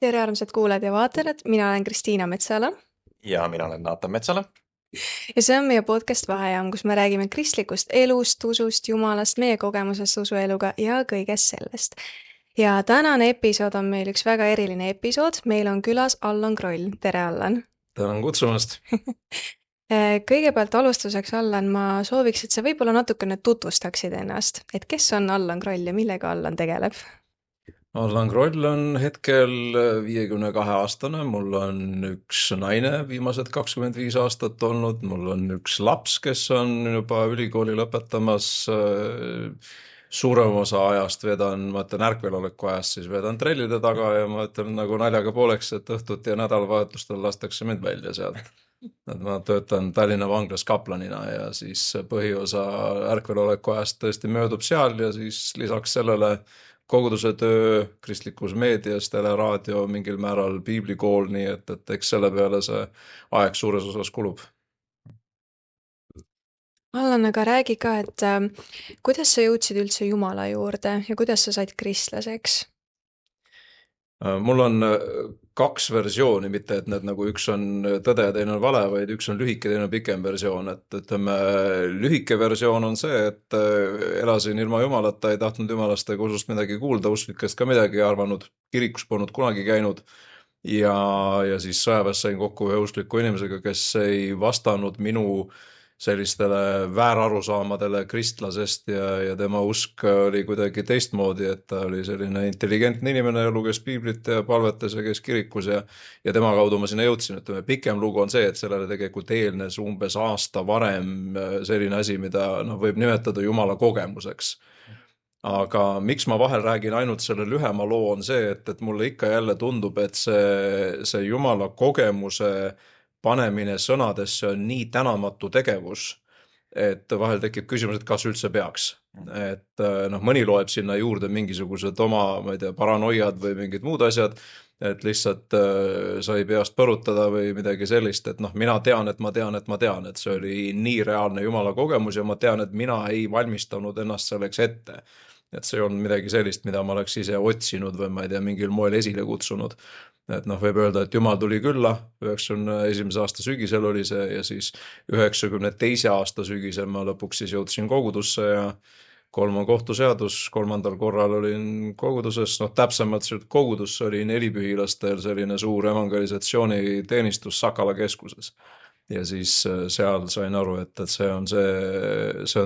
Tere armsad kuulajad ja vaatajad, mina olen Kristiina Metsala Ja mina olen Naatan Metsala. ja see on meie podcast Vahejaam, kus me räägime kristlikust elust, usust, jumalast, meie kogemusest usueluga ja kõigest sellest. Ja tänane episood on meil üks väga eriline episood, meil on külas Allan Kroll, tere Allan! Tänan kutsumast. Kõigepealt alustuseks, Allan, ma sooviks, et sa võib-olla natukene tutvustaksid ennast, et kes on Allan Kroll ja millega Allan tegeleb? Allan Kroll on hetkel 52-aastane, mul on üks naine viimased 25 aastat olnud, mul on üks laps, kes on juba ülikooli lõpetamas. Suurem osa ajast vedan, ma ütlen ärkveloleku ajast, siis vedan trellide taga ja ma ütlen nagu naljaga pooleks, et õhtuti ja nädalavahetustel lastakse mind välja sealt. Et ma töötan Tallinna vanglas kaplanina ja siis põhiosa ärkveloleku ajast tõesti möödub seal ja siis lisaks sellele koguduse töö kristlikus meedias, teleraadio, mingil määral piiblikool, nii et eks selle peale see aeg suures osas kulub. Allan, aga räägi ka, et kuidas sa jõudsid üldse Jumala juurde ja kuidas sa said kristlaseks? Mul on kaks versiooni, mitte et need nagu üks on tõde ja teine on vale, vaid üks on lühike, teine on pikem versioon. Et ütleme, lühike versioon on see, et elasin ilma Jumalata, ei tahtnud Jumalast ega usust midagi kuulda, usklikest ka midagi arvanud, kirikus polnud kunagi käinud. Ja siis sõjaväes sain kokku ühe uskliku inimesega, kes ei vastanud minu sellistele väärarusaamadele kristlasest ja tema usk oli kuidagi teistmoodi, et ta oli selline intelligentne inimene ja luges piiblit ja palvetas ja käis kirikus ja tema kaudu ma sinna jõudsin. Ütleme, pikem lugu on see, et sellele tegelikult eelnes umbes aasta varem selline asi, mida võib nimetada Jumala kogemuseks. Aga miks ma vahel räägin ainult selle lühema loo on see, et mulle ikka jälle tundub, et see Jumala kogemuse panemine sõnadesse on nii tänamatu tegevus, et vahel tekib küsimus, et kas üldse peaks. Et mõni loeb sinna juurde mingisugused oma, ma ei tea, paranoiad või mingid muud asjad, et lihtsalt sai peast põrutada või midagi sellist, et mina tean, et ma tean, et ma tean, et see oli nii reaalne Jumala kogemus ja ma tean, et mina ei valmistanud ennast selleks ette. Et see on midagi sellist, mida ma oleks ise otsinud või ma ei tea, mingil moel esile kutsunud. Et võib öelda, et Jumal tuli külla, 91. aasta sügisel oli see ja siis 92. aasta sügisel ma lõpuks siis jõudsin kogudusse ja 3 on kohtuseadus, 3. korral olin koguduses, täpsemalt kogudus oli nelipühilastel selline suur evangelisatsiooni teenistus Sakala keskuses. Ja siis seal sain aru, et see on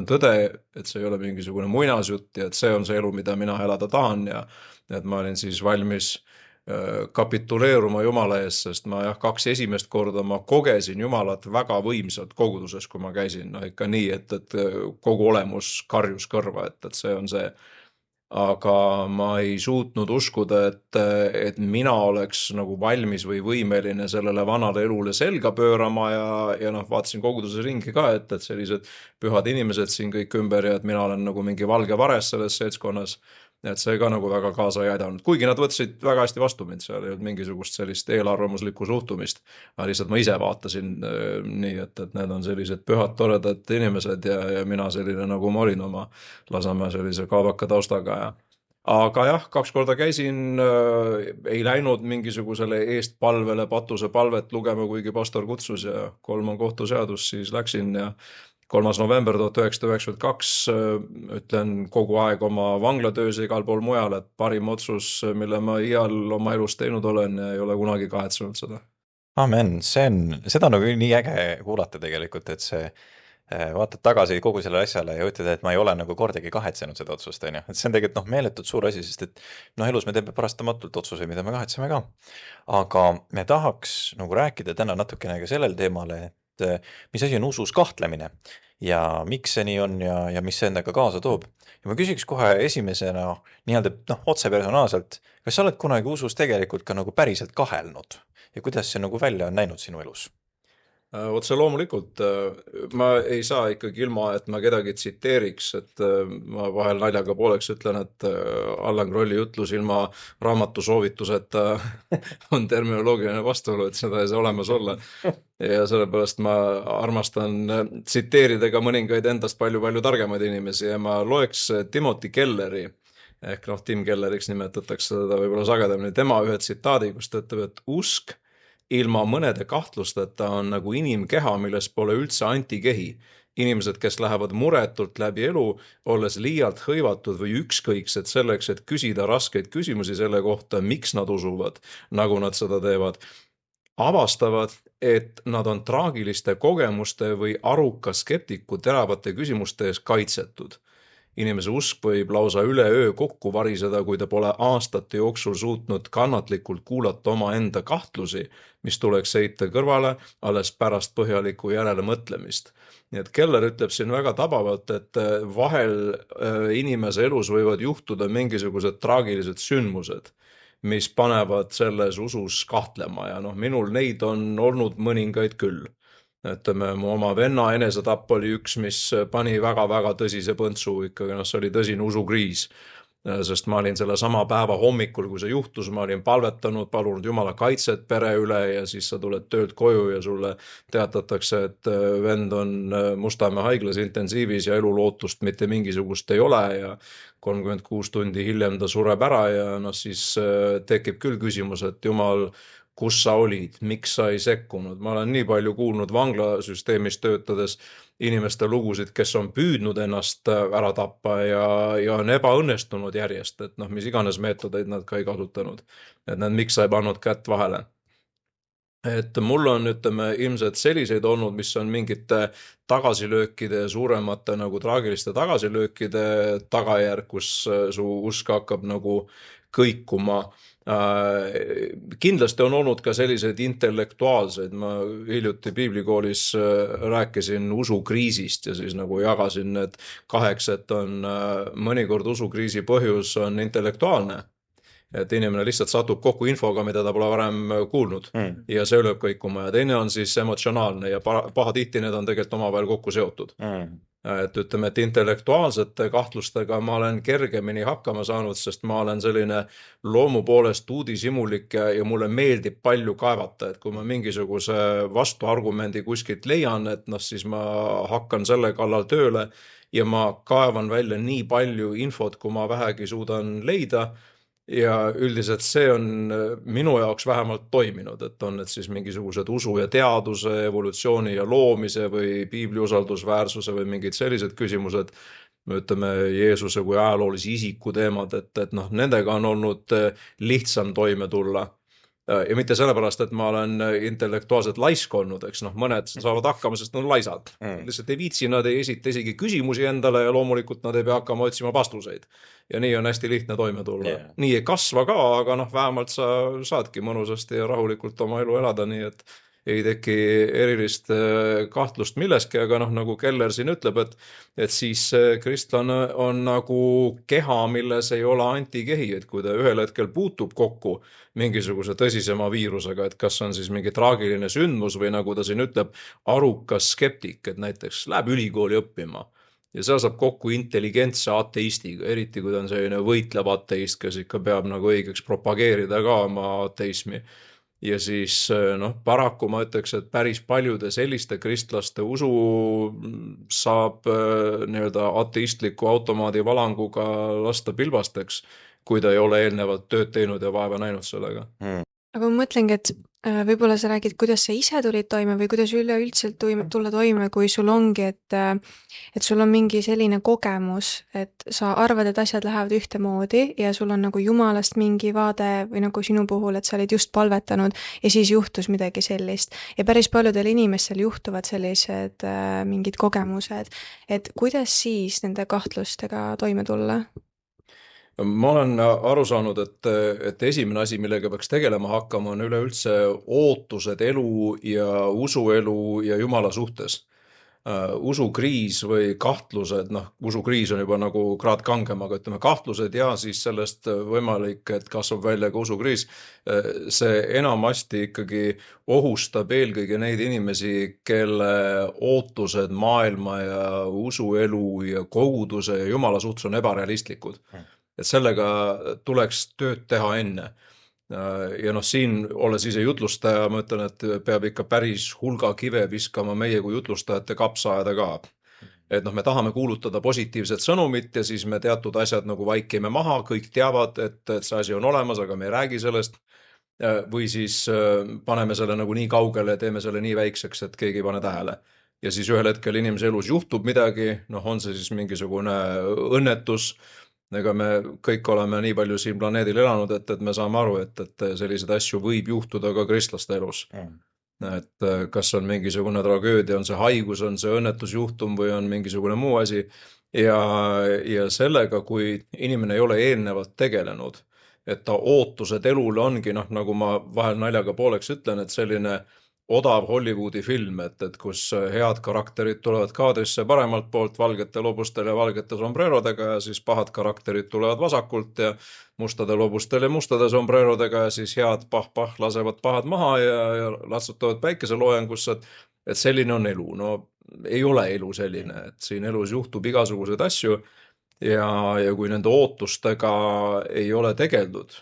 tõde, et see ei ole mingisugune muinasjutt ja et see on see elu, mida mina elada tahan ja et ma olin siis valmis kapituleeruma Jumala ees, sest ma 2 esimest korda ma kogesin Jumalat väga võimsalt koguduses, kui ma käisin, ikka nii, et kogu olemus karjus kõrva, et see on see. Aga ma ei suutnud uskuda, et mina oleks nagu valmis või võimeline sellele vanale elule selga pöörama ja vaatasin koguduse ringi ka, et sellised pühad inimesed siin kõik ümber ja et mina olen nagu mingi valge vares selles seltskonnas. Et see ka nagu väga kaasa ei aidanud, kuigi nad võtsid väga hästi vastu mind, seal ei olnud mingisugust sellist eelarvamuslikku suhtumist. Aga lihtsalt ma ise vaatasin nii, et need on sellised pühad, toredad inimesed ja mina selline nagu ma olin oma Lasnamäe sellise kaabaka taustaga aga jah, 2 korda käisin, ei läinud mingisugusele eestpalvele patusepalvet lugema, kuigi pastor kutsus ja 3 on kohtuseadus, siis läksin ja 3. november 1992, ütlen kogu aeg oma vanglatöös ja igal pool mujal, et parim otsus, mille ma iial oma elus teinud olen ja ei ole kunagi kahetsenud seda. Amen, seda on nagu nii äge kuulata tegelikult, et see vaatad tagasi kogu sellele asjale ja ütled, et ma ei ole nagu kordagi kahetsenud seda otsust, on ju. Et see on tegelikult meeletult suur asi, sest et elus me teeme parastamatult otsuseid, mida me kahetseme ka. Aga me tahaks nagu rääkida täna natukene ka sellel teemale, et mis asi on usus kahtlemine ja miks see nii on ja mis see endaga kaasa toob. Ja ma küsiks kohe esimesena nii-öelda otse personaalselt, kas sa oled kunagi usus tegelikult ka nagu päriselt kahelnud ja kuidas see nagu välja on näinud sinu elus? Otse loomulikult, ma ei saa ikkagi ilma, et ma kedagi tsiteeriks, et ma vahel naljaga pooleks ütlen, et Allan Krolli jutlus ilma raamatu soovituseta on terminoloogiline vastuolu, et seda ei saa olemas olla. Ja sellepärast ma armastan tsiteerida ka mõningaid endast palju-palju targemaid inimesi ja ma loeks Timothy Kelleri ehk noh, Tim Kelleriks nimetatakse teda võib-olla sagedamini, tema ühe tsitaadi, kus ta ütleb, et usk ilma mõnede kahtlusteta on nagu inimkeha, milles pole üldse antikehi. Inimesed, kes lähevad muretult läbi elu, olles liialt hõivatud või ükskõiksed selleks, et küsida raskeid küsimusi selle kohta, miks nad usuvad, nagu nad seda teevad, avastavad, et nad on traagiliste kogemuste või aruka skeptiku teravate küsimuste ees kaitsetud. Inimese usk võib lausa üleöö kokku variseda, kui ta pole aastate jooksul suutnud kannatlikult kuulata omaenda kahtlusi, mis tuleks heita kõrvale alles pärast põhjalikku järelemõtlemist. Nii et Keller ütleb siin väga tabavalt, et vahel inimese elus võivad juhtuda mingisugused traagilised sündmused, mis panevad selles usus kahtlema ja noh, minul neid on olnud mõningaid küll. Ütleme, mu oma venna enesetapp oli üks, mis pani väga-väga tõsise põntsu ikkagi, noh, see oli tõsine usukriis. Sest ma olin selle sama päeva hommikul, kui see juhtus, ma olin palvetanud, palunud Jumala kaitset pere üle ja siis sa tuled töölt koju ja sulle teatatakse, et vend on Mustamäe haiglas intensiivis ja elulootust mitte mingisugust ei ole ja 36 tundi hiljem ta sureb ära ja noh, siis tekib küll küsimus, et Jumal, kus sa olid, miks sa ei sekkunud. Ma olen nii palju kuulnud vanglasüsteemis töötades inimeste lugusid, kes on püüdnud ennast ära tappa ja on ebaõnnestunud järjest, et noh, mis iganes meetodeid nad ka ei kasutanud. Et nad miks sa ei pannud kätt vahele. Et mul on, ütleme, ilmselt selliseid olnud, mis on mingite tagasilöökide, suuremate nagu traagiliste tagasilöökide tagajärg, kus su usk hakkab nagu kõikuma. Kindlasti on olnud ka selliseid intellektuaalseid, ma hiljuti piiblikoolis rääkisin usukriisist ja siis nagu jagasin need kaheks, et on mõnikord usukriisi põhjus on intellektuaalne. Et inimene lihtsalt satub kokku infoga, mida ta pole varem kuulnud ja see lööb kõikuma ja teine on siis emotsionaalne ja pahatihti need on tegelikult omavahel kokku seotud. Et ütleme, et intellektuaalsete kahtlustega ma olen kergemini hakkama saanud, sest ma olen selline loomu poolest uudishimulik ja mulle meeldib palju kaevata, et kui ma mingisuguse vastuargumendi kuskilt leian, et noh, siis ma hakkan selle kallal tööle ja ma kaevan välja nii palju infot, kui ma vähegi suudan leida. Ja üldiselt see on minu jaoks vähemalt toiminud, et on need siis mingisugused usu ja teaduse, evolutsiooni ja loomise või piibli usaldusväärsuse või mingid sellised küsimused, ütleme Jeesuse kui ajaloolise isiku teemad, et noh, nendega on olnud lihtsam toime tulla. Ja mitte sellepärast, et ma olen intellektuaalselt laisk olnud, eks noh, mõned saavad hakkama, sest nad on laisad. Lihtsalt ei viitsi, nad ei esita isegi küsimusi endale ja loomulikult nad ei pea hakkama otsima vastuseid. Ja nii on hästi lihtne toime tulla. Nii ei kasva ka, aga noh, vähemalt sa saadki mõnusasti ja rahulikult oma elu elada, nii et ei teki erilist kahtlust milleski, aga noh, nagu Keller siin ütleb, et siis kristlane on nagu keha, milles ei ole antikehi, et kui ta ühel hetkel puutub kokku mingisuguse tõsisema viirusega, et kas on siis mingi traagiline sündmus või nagu ta siin ütleb, arukas skeptik, et näiteks läheb ülikooli õppima ja seal saab kokku intelligentse ateistiga, eriti kui ta on selline võitlev ateist, kes ikka peab nagu õigeks propageerida ka oma ateismi. Ja siis noh, paraku ma ütleks, et päris paljude selliste kristlaste usu saab nii-öelda ateistliku automaadi valanguga lasta pilbasteks, kui ta ei ole eelnevalt tööd teinud ja vaeva näinud sellega. Aga ma mõtlengi, et võib-olla sa räägid, kuidas sa ise tulid toime või kuidas üleüldselt tulla toime, kui sul ongi, et sul on mingi selline kogemus, et sa arvad, et asjad lähevad ühtemoodi ja sul on nagu Jumalast mingi vaade või nagu sinu puhul, et sa olid just palvetanud ja siis juhtus midagi sellist. Ja päris paljudel inimestel juhtuvad sellised mingid kogemused, et kuidas siis nende kahtlustega toime tulla? Ma olen aru saanud, et esimene asi, millega peaks tegelema hakkama, on üleüldse ootused elu ja usuelu ja Jumala suhtes. Usukriis või kahtlused, noh, usukriis on juba nagu kraad kangem, aga ütleme kahtlused ja siis sellest võimalik, et kasvab välja ka usukriis. See enamasti ikkagi ohustab eelkõige neid inimesi, kelle ootused maailma ja usuelu ja koguduse ja Jumala suhtes on ebarealistlikud. Et sellega tuleks tööd teha enne. Ja noh, siin olles ise jutlustaja, ma ütlen, et peab ikka päris hulga kive viskama meie kui jutlustajate kapsaaeda ka. et noh, me tahame kuulutada positiivset sõnumit ja siis me teatud asjad nagu vaikime maha, kõik teavad, et see asi on olemas, aga me ei räägi sellest. Või siis paneme selle nagu nii kaugele ja teeme selle nii väikseks, et keegi ei pane tähele. Ja siis ühel hetkel inimese elus juhtub midagi, noh, on see siis mingisugune õnnetus. Ega me kõik oleme nii palju siin planeedil elanud, et me saame aru, et selliseid asju võib juhtuda ka kristlaste elus. Et kas on mingisugune tragöödia, on see haigus, on see õnnetusjuhtum või on mingisugune muu asi. Ja sellega, kui inimene ei ole eelnevalt tegelenud, et ta ootused elule ongi, noh, nagu ma vahel naljaga pooleks ütlen, et selline odav Hollywoodi film, et kus head karakterid tulevad kaadrisse paremalt poolt valgete lobustel ja valgete sombrerodega ja siis pahad karakterid tulevad vasakult ja mustade lobustel ja mustade sombrerodega ja siis head pah-pah lasevad pahad maha ja latsutavad päikeseloojangusse, et selline on elu. No ei ole elu selline, et siin elus juhtub igasuguseid asju ja kui nende ootustega ei ole tegeldud,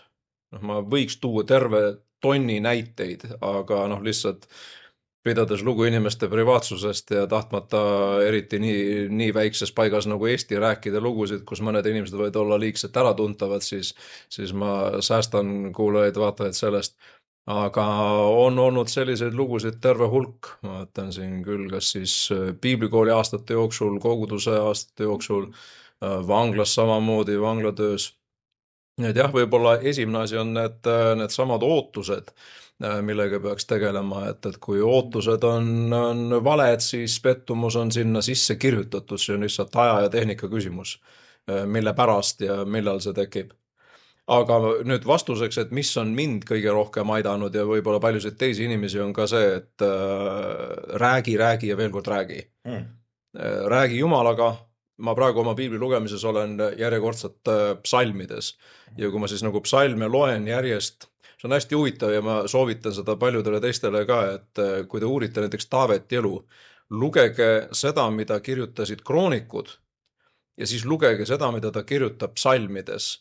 noh, ma võiks tuua terve tonni näiteid, aga noh, lihtsalt pidades lugu inimeste privaatsusest ja tahtmata eriti nii väikses paigas nagu Eesti rääkida lugusid, kus mõned inimesed võivad olla liigselt äratuntavad, siis ma säästan kuulajaid, vaatajaid sellest. Aga on olnud selliseid lugusid terve hulk, ma võtan siin küll, kas siis piiblikooli aastate jooksul, koguduse aastate jooksul, vanglas samamoodi, vanglatöös. Et jah, võib-olla esimene asi on need samad ootused, millega peaks tegelema, et kui ootused on valed, siis pettumus on sinna sisse kirjutatud, see on lihtsalt aja ja tehnika küsimus, mille pärast ja millal see tekib. Aga nüüd vastuseks, et mis on mind kõige rohkem aidanud ja võib-olla paljusid teisi inimesi on ka see, et räägi ja veel kord räägi. Räägi Jumalaga. Ma praegu oma piibli lugemises olen järjekordselt psalmides ja kui ma siis nagu psalme loen järjest, see on hästi huvitav ja ma soovitan seda paljudele teistele ka, et kui te uurite näiteks Taaveti elu, lugege seda, mida kirjutasid kroonikud ja siis lugege seda, mida ta kirjutab psalmides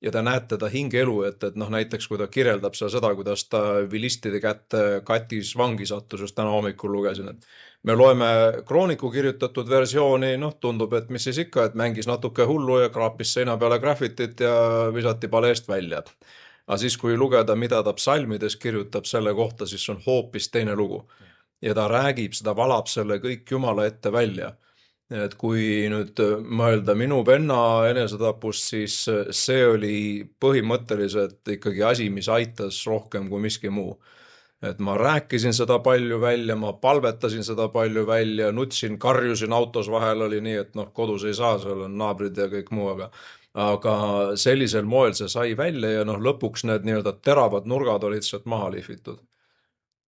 ja te näete ta hingeelu, et noh, näiteks kui ta kirjeldab seda, kuidas ta vilistide kätte katis vangi sattus, just täna hommikul lugesin, et me loeme krooniku kirjutatud versiooni, noh, tundub, et mis siis ikka, et mängis natuke hullu ja kraapis seina peale graffitit ja visati paleest välja. Aga siis, kui lugeda, mida ta psalmides kirjutab selle kohta, siis on hoopis teine lugu. Ja ta räägib, seda valab selle kõik Jumala ette välja. Et kui nüüd mõelda minu venna enesetapust, siis see oli põhimõtteliselt ikkagi asi, mis aitas rohkem kui miski muu. Et ma rääkisin seda palju välja, ma palvetasin seda palju välja, nutsin, karjusin autos, vahel oli nii, et noh, kodus ei saa, seal on naabrid ja kõik muu, aga sellisel moel see sai välja ja noh, lõpuks need nii-öelda teravad nurgad olid sealt maha lihvitud.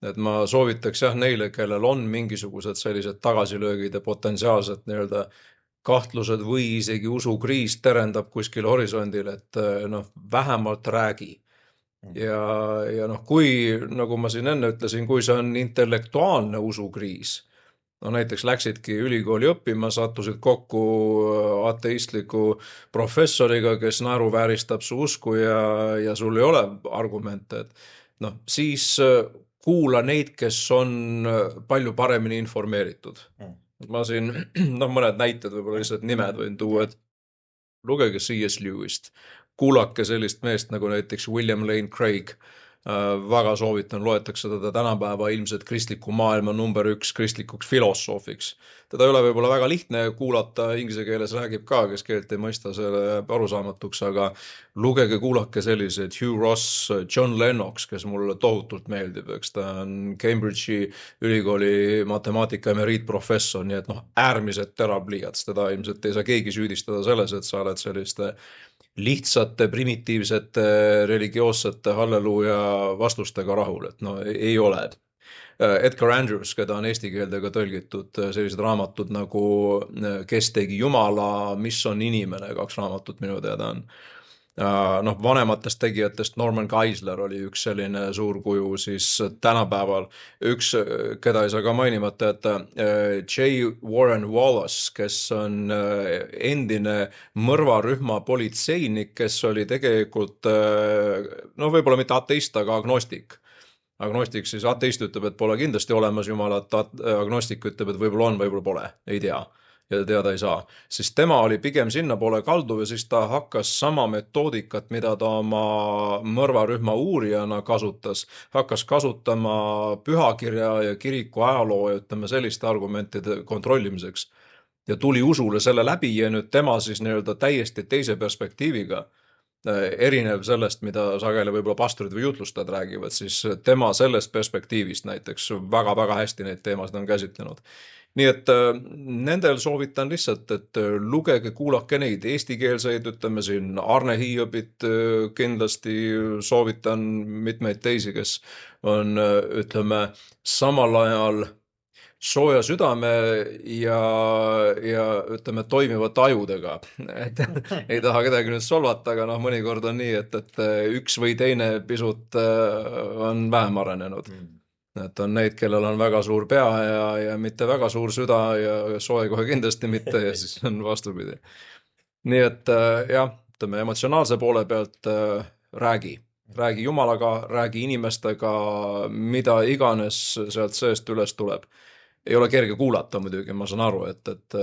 Et ma soovitaks jah neile, kellel on mingisugused sellised tagasilöögid ja potentsiaalsed nii-öelda kahtlused või isegi usukriis terendab kuskil horisondil, et noh, vähemalt räägi. Ja noh, kui, nagu ma siin enne ütlesin, kui see on intellektuaalne usukriis, no näiteks läksidki ülikooli õppima, sattusid kokku ateistliku professoriga, kes naeruvääristab su usku ja sul ei ole argumente, et noh, siis kuula neid, kes on palju paremini informeeritud. Ma siin, noh, mõned näited, võib-olla lihtsalt nimed võin tuua, et lugege C.S. Lewist, kuulake sellist meest nagu näiteks William Lane Craig, väga soovitan, loetakse teda tänapäeva ilmselt kristliku maailma number 1 kristlikuks filosoofiks. Teda ei ole võib-olla väga lihtne kuulata, inglise keeles räägib ka, kes keelt ei mõista, selle jääb arusaamatuks, aga lugege, kuulake sellised Hugh Ross, John Lennox, kes mulle tohutult meeldib, eks ta on Cambridge'i ülikooli matemaatika emeriitprofessor, nii et noh, äärmiselt terav pliiats, teda ilmselt ei saa keegi süüdistada selles, et sa oled selliste lihtsate, primitiivsete, religioossete halleluuja vastustega rahul, et no ei ole. Edgar Andrews, keda on eesti keelde ka tõlgitud sellised raamatud nagu Kes tegi Jumala, mis on inimene, 2 raamatut minu teada on. Noh, vanematest tegijatest Norman Geisler oli üks selline suur kuju, siis tänapäeval üks, keda ei saa ka mainimata, et J. Warren Wallace, kes on endine mõrvarühma politseinik, kes oli tegelikult, no võib-olla mitte ateist, aga agnostik. Agnostik siis, ateist ütleb, et pole kindlasti olemas Jumalat, agnostik ütleb, et võib-olla on, võib-olla pole, ei tea. ja teada ei saa. Siis tema oli pigem sinna poole kalduv ja siis ta hakkas sama metoodikat, mida ta oma mõrvarühma uurijana kasutas, hakkas kasutama pühakirja ja kiriku ajaloo ja ütleme selliste argumentide kontrollimiseks. Ja tuli usule selle läbi ja nüüd tema siis nii-öelda täiesti teise perspektiiviga, erinev sellest, mida sageli võib-olla pastorid või jutlustajad räägivad, siis tema sellest perspektiivist näiteks väga-väga hästi neid teemasid on käsitlenud. Nii et nendel soovitan lihtsalt, et lugege, kuulake neid eestikeelseid, ütleme siin Arne Hiiobit kindlasti soovitan mitmeid teisi, kes on, ütleme, samal ajal sooja südame ja ütleme toimiva tajudega. Et ei taha kedagi nüüd solvata, aga noh, mõnikord on nii, et üks või teine pisut on vähem arenenud. Et on neid, kellel on väga suur pea ja mitte väga suur süda ja soe kohe kindlasti mitte ja siis on vastupidi. Nii et jah, ütleme emotsionaalse poole pealt räägi Jumalaga, räägi inimestega, mida iganes sealt seest üles tuleb. Ei ole kerge kuulata muidugi, ma saan aru, et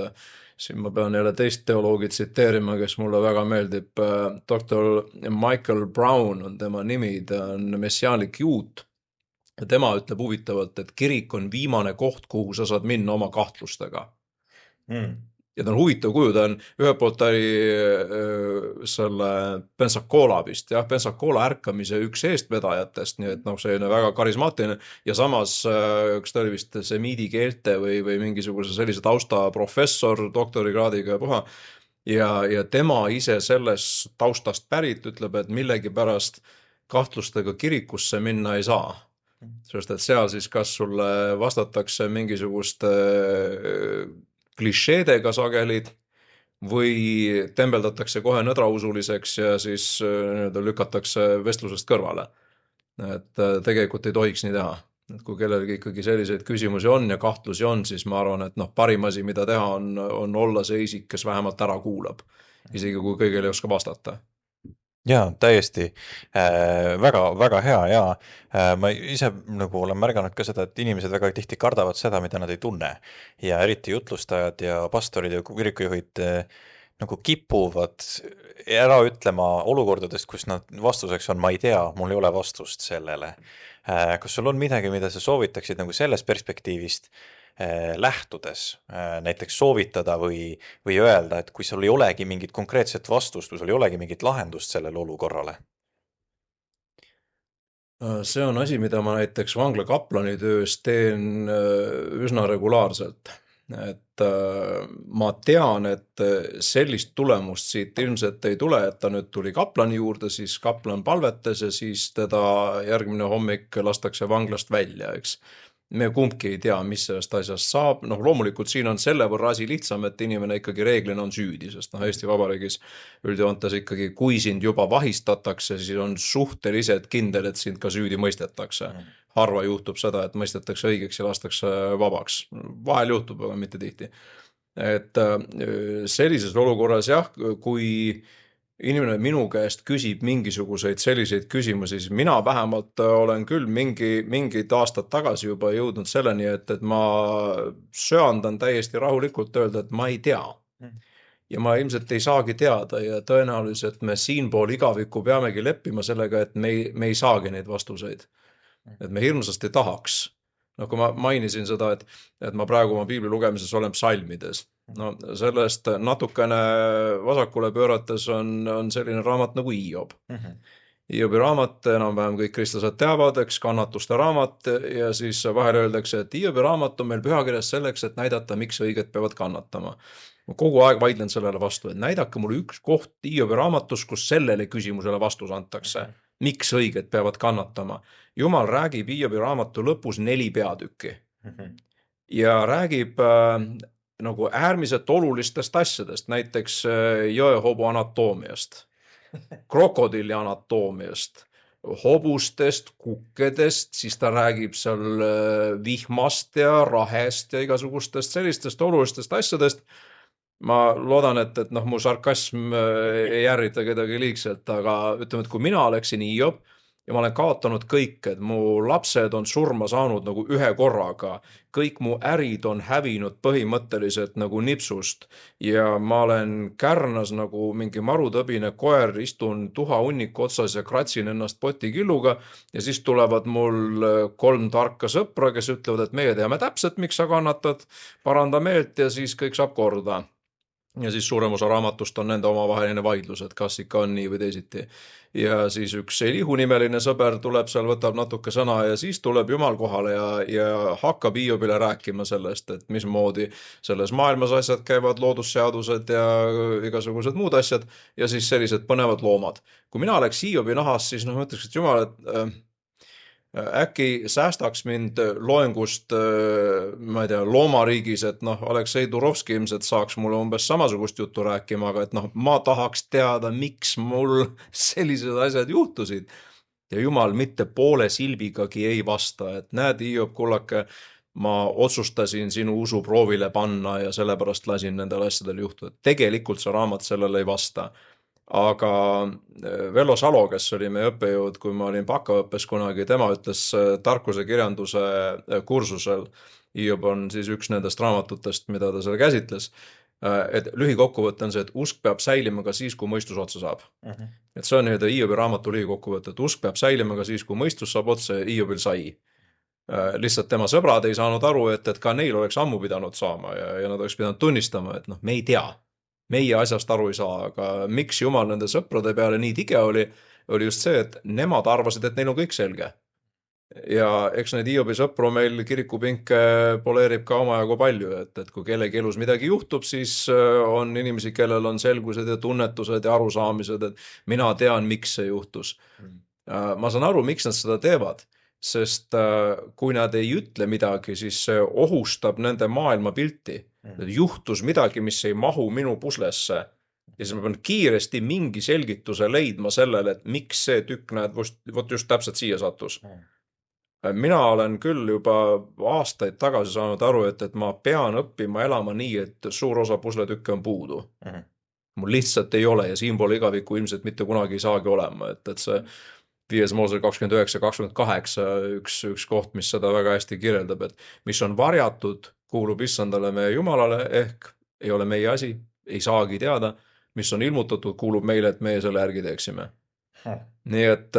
siin ma pean jälle teist teoloogi tsiteerima, kes mulle väga meeldib. Dr. Michael Brown on tema nimi, ta on messiaanlik juut. Ja tema ütleb huvitavalt, et kirik on viimane koht, kuhu sa saad minna oma kahtlustega. Ja ta on huvitav kuju, ta on ühelt poolt ta oli selle Pensacola vist, jah, Pensacola ärkamise üks eestvedajatest, nii et noh, selline väga karismaatiline ja samas, kas ta oli vist semiidi keelte või mingisuguse sellise tausta professor, doktorikraadiga ja puha. Ja tema ise sellest taustast pärit ütleb, et millegipärast kahtlustega kirikusse minna ei saa. Sest et seal siis kas sulle vastatakse mingisuguste klišeedega sageli või tembeldatakse kohe nõdrausuliseks ja siis lükatakse vestlusest kõrvale. Et tegelikult ei tohiks nii teha. Et kui kellelgi ikkagi selliseid küsimusi on ja kahtlusi on, siis ma arvan, et parim asi, mida teha on olla see isik, kes vähemalt ära kuulab. Isegi kui kõigil ei oska vastata. Jaa, täiesti väga, väga hea ja ma ise nagu olen märganud ka seda, et inimesed väga tihti kardavad seda, mida nad ei tunne ja eriti jutlustajad ja pastorid ja kirikujuhid nagu kipuvad ära ütlema olukordadest, kus nad vastuseks on, ma ei tea, mul ei ole vastust sellele. Kas sul on midagi, mida sa soovitaksid nagu sellest perspektiivist lähtudes näiteks soovitada või öelda, et kui sul ei olegi mingit konkreetset vastust või sul ei olegi mingit lahendust sellele olukorrale? See on asi, mida ma näiteks vangla kaplani töös teen üsna regulaarselt. Et ma tean, et sellist tulemust siit ilmselt ei tule, et ta nüüd tuli kaplani juurde, siis kaplan palvetas ja siis teda järgmine hommik lastakse vanglast välja, eks. Me kumbki ei tea, mis sellest asjast saab. Noh, loomulikult siin on selle võrra asi lihtsam, et inimene ikkagi reeglina on süüdi, sest Eesti Vabariigis üldjoontes ikkagi, kui sind juba vahistatakse, siis on suhteliselt kindel, et sind ka süüdi mõistetakse. Harva juhtub seda, et mõistetakse õigeks ja lastakse vabaks. Vahel juhtub, aga mitte tihti. Et sellises olukorras jah, kui inimene minu käest küsib mingisuguseid selliseid küsimusi, siis mina vähemalt olen küll mingid aastad tagasi juba jõudnud selleni, et ma söandan täiesti rahulikult öelda, et ma ei tea. Ja ma ilmselt ei saagi teada ja tõenäoliselt me siinpool igavikku peamegi leppima sellega, et me ei saagi neid vastuseid. Et me hirmsasti tahaks. No kui ma mainisin seda, et ma praegu oma piibli lugemises olen psalmides. No sellest natukene vasakule pöörates on selline raamat nagu Hiob. Hiobi raamat, enam-vähem kõik kristlased teavad, eks kannatuste raamat ja siis vahel öeldakse, et Hiobi raamat on meil pühakirjas selleks, et näidata, miks õiged peavad kannatama. Ma kogu aeg vaidlen sellele vastu, et näidake mulle üks koht Hiobi raamatus, kus sellele küsimusele vastus antakse. Miks õiged peavad kannatama? Jumal räägib Hiobi raamatu lõpus 4 peatükki ja räägib nagu äärmiselt olulistest asjadest, näiteks jõehobu anatoomiast, krokodilli anatoomiast, hobustest, kukkedest, siis ta räägib seal vihmast ja rahest ja igasugustest sellistest olulistest asjadest. Ma loodan, et mu sarkasm ei ärrita kedagi liigselt, aga ütleme, et kui mina oleksin Hiob ja ma olen kaotanud kõik, et mu lapsed on surma saanud nagu ühe korraga. Kõik mu ärid on hävinud põhimõtteliselt nagu nipsust ja ma olen kärnas nagu mingi marutõbine koer, istun tuhahunniku otsas ja kratsin ennast potikilluga ja siis tulevad mul 3 tarka sõpra, kes ütlevad, et meie teame täpselt, miks sa kannatad, paranda meelt ja siis kõik saab korda. Ja siis suurem osa raamatust on nende omavaheline vaidlus, et kas ikka on nii või teisiti. Ja siis üks Elihu nimeline sõber tuleb seal, võtab natuke sõna ja siis tuleb Jumal kohale ja hakkab Hiiobile rääkima sellest, et mismoodi selles maailmas asjad käivad, loodusseadused ja igasugused muud asjad ja siis sellised põnevad loomad. Kui mina oleks Hiobi nahas, siis ma ütleks, et Jumal, et äkki säästaks mind loengust, ma ei tea, loomariigis, et noh, Aleksei Turovski ilmselt saaks mulle umbes samasugust juttu rääkima, aga et noh, ma tahaks teada, miks mul sellised asjad juhtusid. Ja Jumal mitte poole silbigagi ei vasta, et näed, Hiob, kullake, ma otsustasin sinu usu proovile panna ja sellepärast lasin nendel asjadel juhtuda. Tegelikult see raamat sellele ei vasta. Aga Vello Salo, kes oli meie õppejõud, kui ma olin bakaõppes kunagi, tema ütles tarkuse kirjanduse kursusel, Hiob on siis üks nendest raamatutest, mida ta seal käsitles, et lühikokkuvõte on see, et usk peab säilima ka siis, kui mõistus otsa saab. Et see on nii-öelda Hiobi raamatu lühikokkuvõte, et usk peab säilima ka siis, kui mõistus saab otsa ja Hiobil sai. Lihtsalt tema sõbrad ei saanud aru, et ka neil oleks ammu pidanud saama ja nad oleks pidanud tunnistama, et noh, me ei tea. Meie asjast aru ei saa, aga miks Jumal nende sõprade peale nii tige oli just see, et nemad arvasid, et neil on kõik selge. Ja eks neid Hiobi sõpru meil kirikupinke poleerib ka omajagu palju, et kui kellegi elus midagi juhtub, siis on inimesi, kellel on selgused ja tunnetused ja arusaamised, et mina tean, miks see juhtus. Ma saan aru, miks nad seda teevad, sest kui nad ei ütle midagi, siis see ohustab nende maailmapilti. Juhtus midagi, mis ei mahu minu puslesse ja siis ma pean kiiresti mingi selgituse leidma sellele, et miks see tükk näed vot just täpselt siia sattus. Mina olen küll juba aastaid tagasi saanud aru, et ma pean õppima elama nii, et suur osa pusletükke on puudu. Mul lihtsalt ei ole ja siin pole igaviku ilmselt mitte kunagi ei saagi olema, et see 5. Moosel 29-28 üks koht, mis seda väga hästi kirjeldab, et mis on varjatud, kuulub issandale meie Jumalale, ehk ei ole meie asi, ei saagi teada, mis on ilmutatud, kuulub meile, et meie selle järgi teeksime. Nii et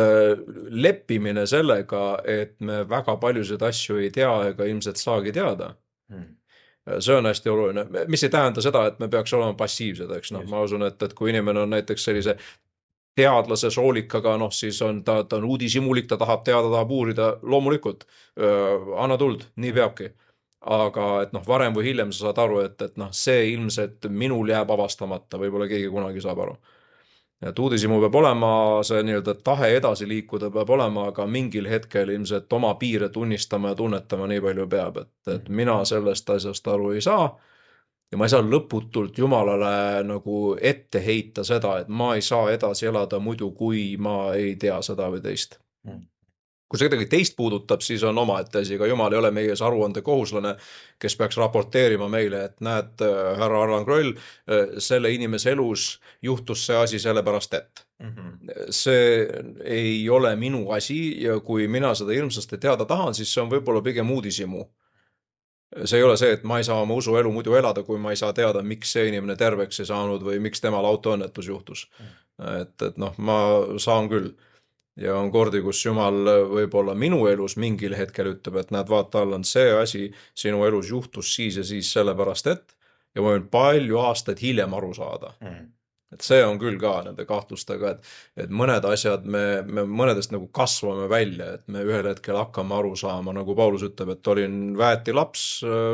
leppimine sellega, et me väga paljusid asju ei tea ega ilmselt saagi teada. See on hästi oluline, mis ei tähenda seda, et me peaks olema passiivsed, eks noh, ma usun, et kui inimene on näiteks sellise teadlase soolikaga, noh siis on ta on uudishimulik, ta tahab teada, tahab uurida, loomulikult, anna tuld, nii peabki. Aga et noh, varem või hiljem sa saad aru, et noh, see ilmselt minul jääb avastamata, võib-olla keegi kunagi saab aru. Et uudishimu peab olema, see nii-öelda tahe edasi liikuda peab olema, aga mingil hetkel ilmselt oma piire tunnistama ja tunnetama nii palju peab, et mina sellest asjast aru ei saa. Ja ma ei saa lõputult Jumalale nagu ette heita seda, et ma ei saa edasi elada muidu, kui ma ei tea seda või teist. Kui see kedagi teist puudutab, siis on omaette asi, aga Jumal ei ole meie aruande kohuslane, kes peaks raporteerima meile, et näed, härra Arlan Kroll, selle inimese elus juhtus see asi sellepärast, et. See ei ole minu asi ja kui mina seda ilmsasti teada tahan, siis see on võib-olla pigem uudishimu. See ei ole see, et ma ei saa oma usuelu muidu elada, kui ma ei saa teada, miks see inimene terveks ei saanud või miks temal autoõnnetus juhtus. Et noh, ma saan küll. Ja on kordi, kus Jumal võib-olla minu elus mingil hetkel ütleb, et näed, vaata, Allan, see asi sinu elus juhtus siis ja siis sellepärast, et ja ma võin palju aastaid hiljem aru saada. Et see on küll ka nende kahtlustega, et mõned asjad me mõnedest nagu kasvame välja, et me ühel hetkel hakkame aru saama, nagu Paulus ütleb, et olin väeti laps,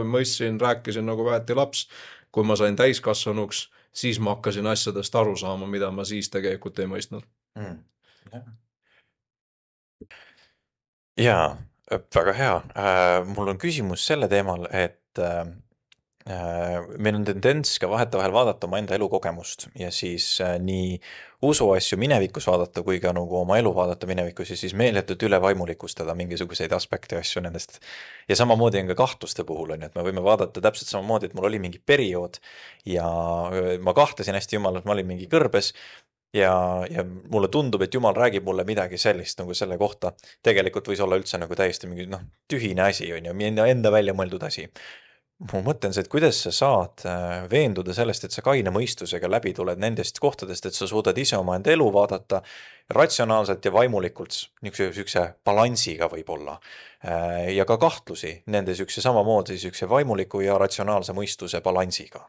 mõistsin, rääkisin nagu väeti laps, kui ma sain täiskasvanuks, siis ma hakkasin asjadest aru saama, mida ma siis tegelikult ei mõistnud. Jaa, väga hea. Mul on küsimus selle teemal, et meil on tendents ka vahetevahel vaadata oma enda elukogemust ja siis nii usuasju minevikus vaadata, kui ka nagu oma elu vaadata minevikus ja siis meeletult üle vaimulikustada mingisuguseid aspekte asju nendest. Ja samamoodi on ka kahtluste puhul, et me võime vaadata täpselt samamoodi, et mul oli mingi periood ja ma kahtlesin hästi Jumalat, ma olin mingi kõrbes ja mulle tundub, et Jumal räägib mulle midagi sellist nagu selle kohta. Tegelikult võis olla üldse nagu täiesti mingi tühine asi on ju, enda välja mõeldud asi. Mu mõte on see, et kuidas sa saad veenduda sellest, et sa kaine mõistusega läbi tuled nendest kohtadest, et sa suudad ise oma enda elu vaadata ratsionaalselt ja vaimulikult niisuguse balansiga võib-olla. Ja ka kahtlusi nende samamoodi vaimuliku ja ratsionaalse mõistuse balansiga.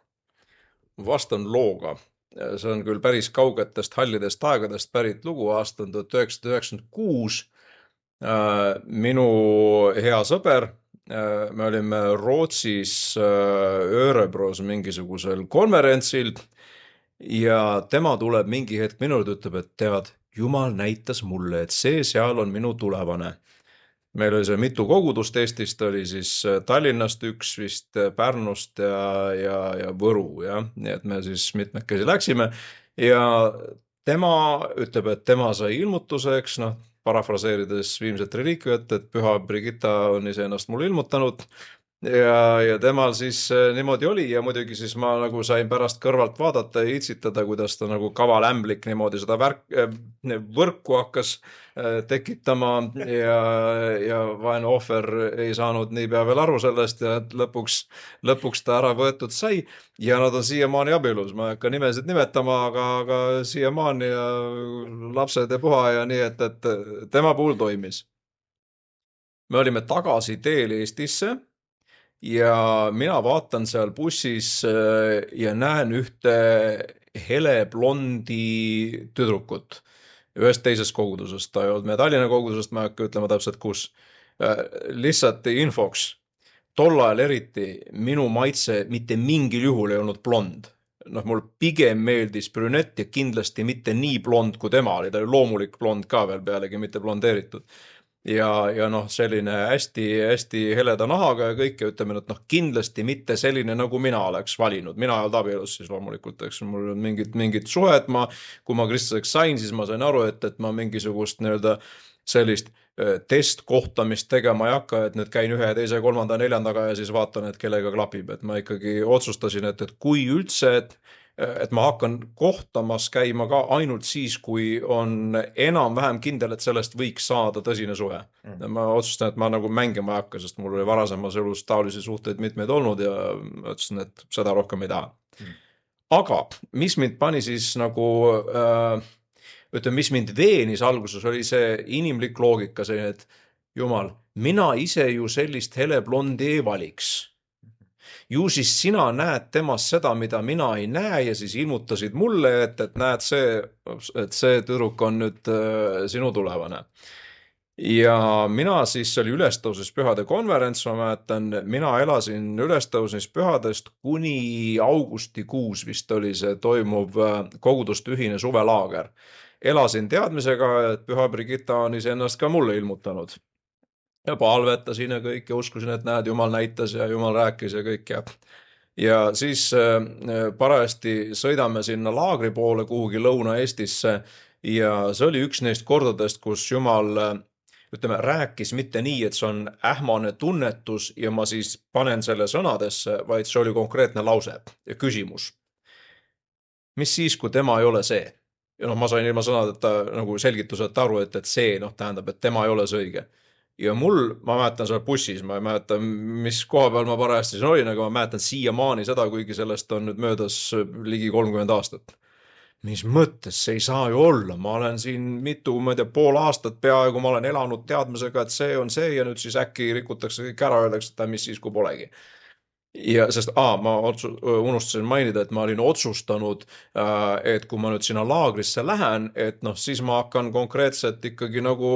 Vastan looga. See on küll päris kaugetest hallidest aegadest pärit lugu, aasta on 1996. Minu hea sõber, me olime Rootsis Örebros mingisugusel konverentsil ja tema tuleb mingi hetk minule, ütleb, et tead, Jumal näitas mulle, et see seal on minu tulevane. Meil oli see mitu kogudust Eestist, oli siis Tallinnast üks vist, Pärnust ja Võru, ja nii et me siis mitmekesi läksime ja tema ütleb, et tema sai ilmutuseks, parafraseerides viimset reliikviat, et püha Brigitta on iseennast mulle ilmutanud ja temal siis niimoodi oli ja muidugi siis ma nagu sain pärast kõrvalt vaadata ja itsitada, kuidas ta nagu kavalämblik niimoodi seda võrku hakkas tekitama ja vaene ohver ei saanud niipea veel aru sellest ja lõpuks ta ära võetud sai ja nad on siiamaani abielus. Ma ei hakka nimesid nimetama, aga siiamaani ja lapsed ja puha ja nii, et tema puhul toimis. Me olime tagasi teel Eestisse ja mina vaatan seal bussis ja näen ühte heleblondi tüdrukut ühest teisest kogudusest. Ta ei olnud meie Tallinna kogudusest, ma ei hakka ütlema täpselt kus. Lihtsalt infoks, tol ajal eriti minu maitse mitte mingil juhul ei olnud blond. Mul pigem meeldis brünett ja kindlasti mitte nii blond kui tema oli. Ta oli loomulik blond ka veel pealegi, mitte blondeeritud. Ja selline hästi heleda nahaga ja kõike, ütleme, et kindlasti mitte selline, nagu mina oleks valinud. Mina ei olnud abielus siis loomulikult, eks mul on mingid suhed, kui ma kristlaseks sain, siis ma sain aru, et ma mingisugust sellist testkohtamist tegema ei hakka, et nüüd käin ühe, teise, kolmanda, neljandaga ja siis vaatan, et kellega klapib. Et ma ikkagi otsustasin, et kui üldse, et ma hakkan kohtamas käima ka ainult siis, kui on enam-vähem kindel, et sellest võiks saada tõsine suhe. Ma otsustan, et ma nagu mängima ei hakka, sest mul oli varasemas elus taolisi suhteid mitmeid olnud ja otsustasin, et seda rohkem ei taha. Aga mis mind pani siis nagu, mis mind veenis alguses, oli see inimlik loogika, see, et Jumal, mina ise ju sellist heleblondi ei valiks. Ju siis sina näed temas seda, mida mina ei näe ja siis ilmutasid mulle, et näed see tüdruk on nüüd sinu tulevane. Ja mina siis oli ülestõuses pühade konverents, ma mäletan, mina elasin ülestõuses pühadest kuni augustikuus vist oli see toimuv koguduste ühine suvelaager. Elasin teadmisega, et püha Brigitta on iseennast ka mulle ilmutanud. Ja palvetasin ja kõik ja uskusin, et näed, Jumal näitas ja Jumal rääkis ja kõik. Ja siis parajasti sõidame sinna laagri poole kuhugi Lõuna-Eestisse ja see oli üks neist kordadest, kus Jumal rääkis mitte nii, et see on ähmane tunnetus ja ma siis panen selle sõnadesse, vaid see oli konkreetne lause ja küsimus. Mis siis, kui tema ei ole see? Ja ma sain ilma sõnadeta nagu selgitused aru, et see tähendab, et tema ei ole see õige. Ja mul, ma mäletan seal bussis, ma ei mäleta, mis koha peal ma parajasti siin olin, aga ma mäletan siiamaani seda, kuigi sellest on nüüd möödas ligi 30 aastat. Mis mõttes, see ei saa ju olla, ma olen siin pool aastat peaaegu, ma olen elanud teadmisega, et see on see ja nüüd siis äkki rikutakse kõik ära, öeldakse, et mis siis, kui polegi. Ja sest ma unustasin mainida, et ma olin otsustanud, et kui ma nüüd sinna laagrisse lähen, et siis ma hakkan konkreetselt ikkagi nagu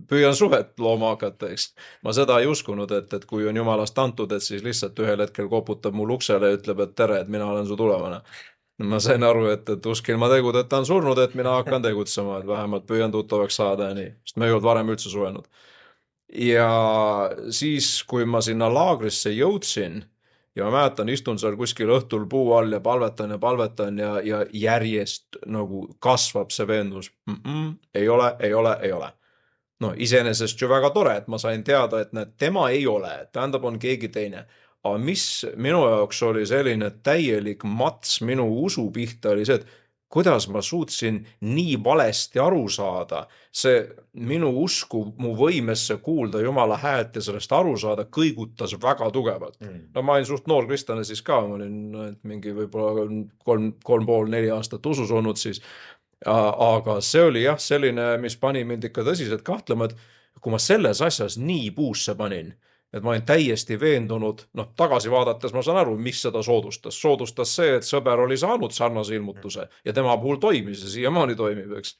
püüan suhet looma hakata, eks. Ma seda ei uskunud, et kui on Jumalast antud, et siis lihtsalt ühel hetkel koputab mul uksele ja ütleb, et tere, et mina olen su tulevane. Ma sain aru, et usk ilma tegudeta on surnud, et mina hakkan tegutsema, et vähemalt püüan tuttavaks saada ja nii, sest me ei olnud varem üldse suhenud. Ja siis, kui ma sinna laagrisse jõudsin ja ma mäletan, istun seal kuskil õhtul puu all ja palvetan ja järjest nagu kasvab see veendus. Ei ole. Iseenesest ju väga tore, et ma sain teada, et tema ei ole, tähendab on keegi teine. Aga mis minu jaoks oli selline täielik mats minu usu pihta oli see, et kuidas ma suutsin nii valesti aru saada. See minu usku mu võimesse kuulda Jumala häält ja sellest aru saada kõigutas väga tugevalt. No ma olin suht noor kristlane siis ka, ma olin mingi võib-olla 3,5-4 aastat usus olnud siis. Aga see oli jah selline, mis pani mind ikka tõsiselt kahtlema, et kui ma selles asjas nii puusse panin, et ma olin täiesti veendunud, noh tagasi vaadates ma saan aru, mis seda soodustas. Soodustas see, et sõber oli saanud sarnase ilmutuse ja tema puhul toimis ja siiamaani toimib, eks.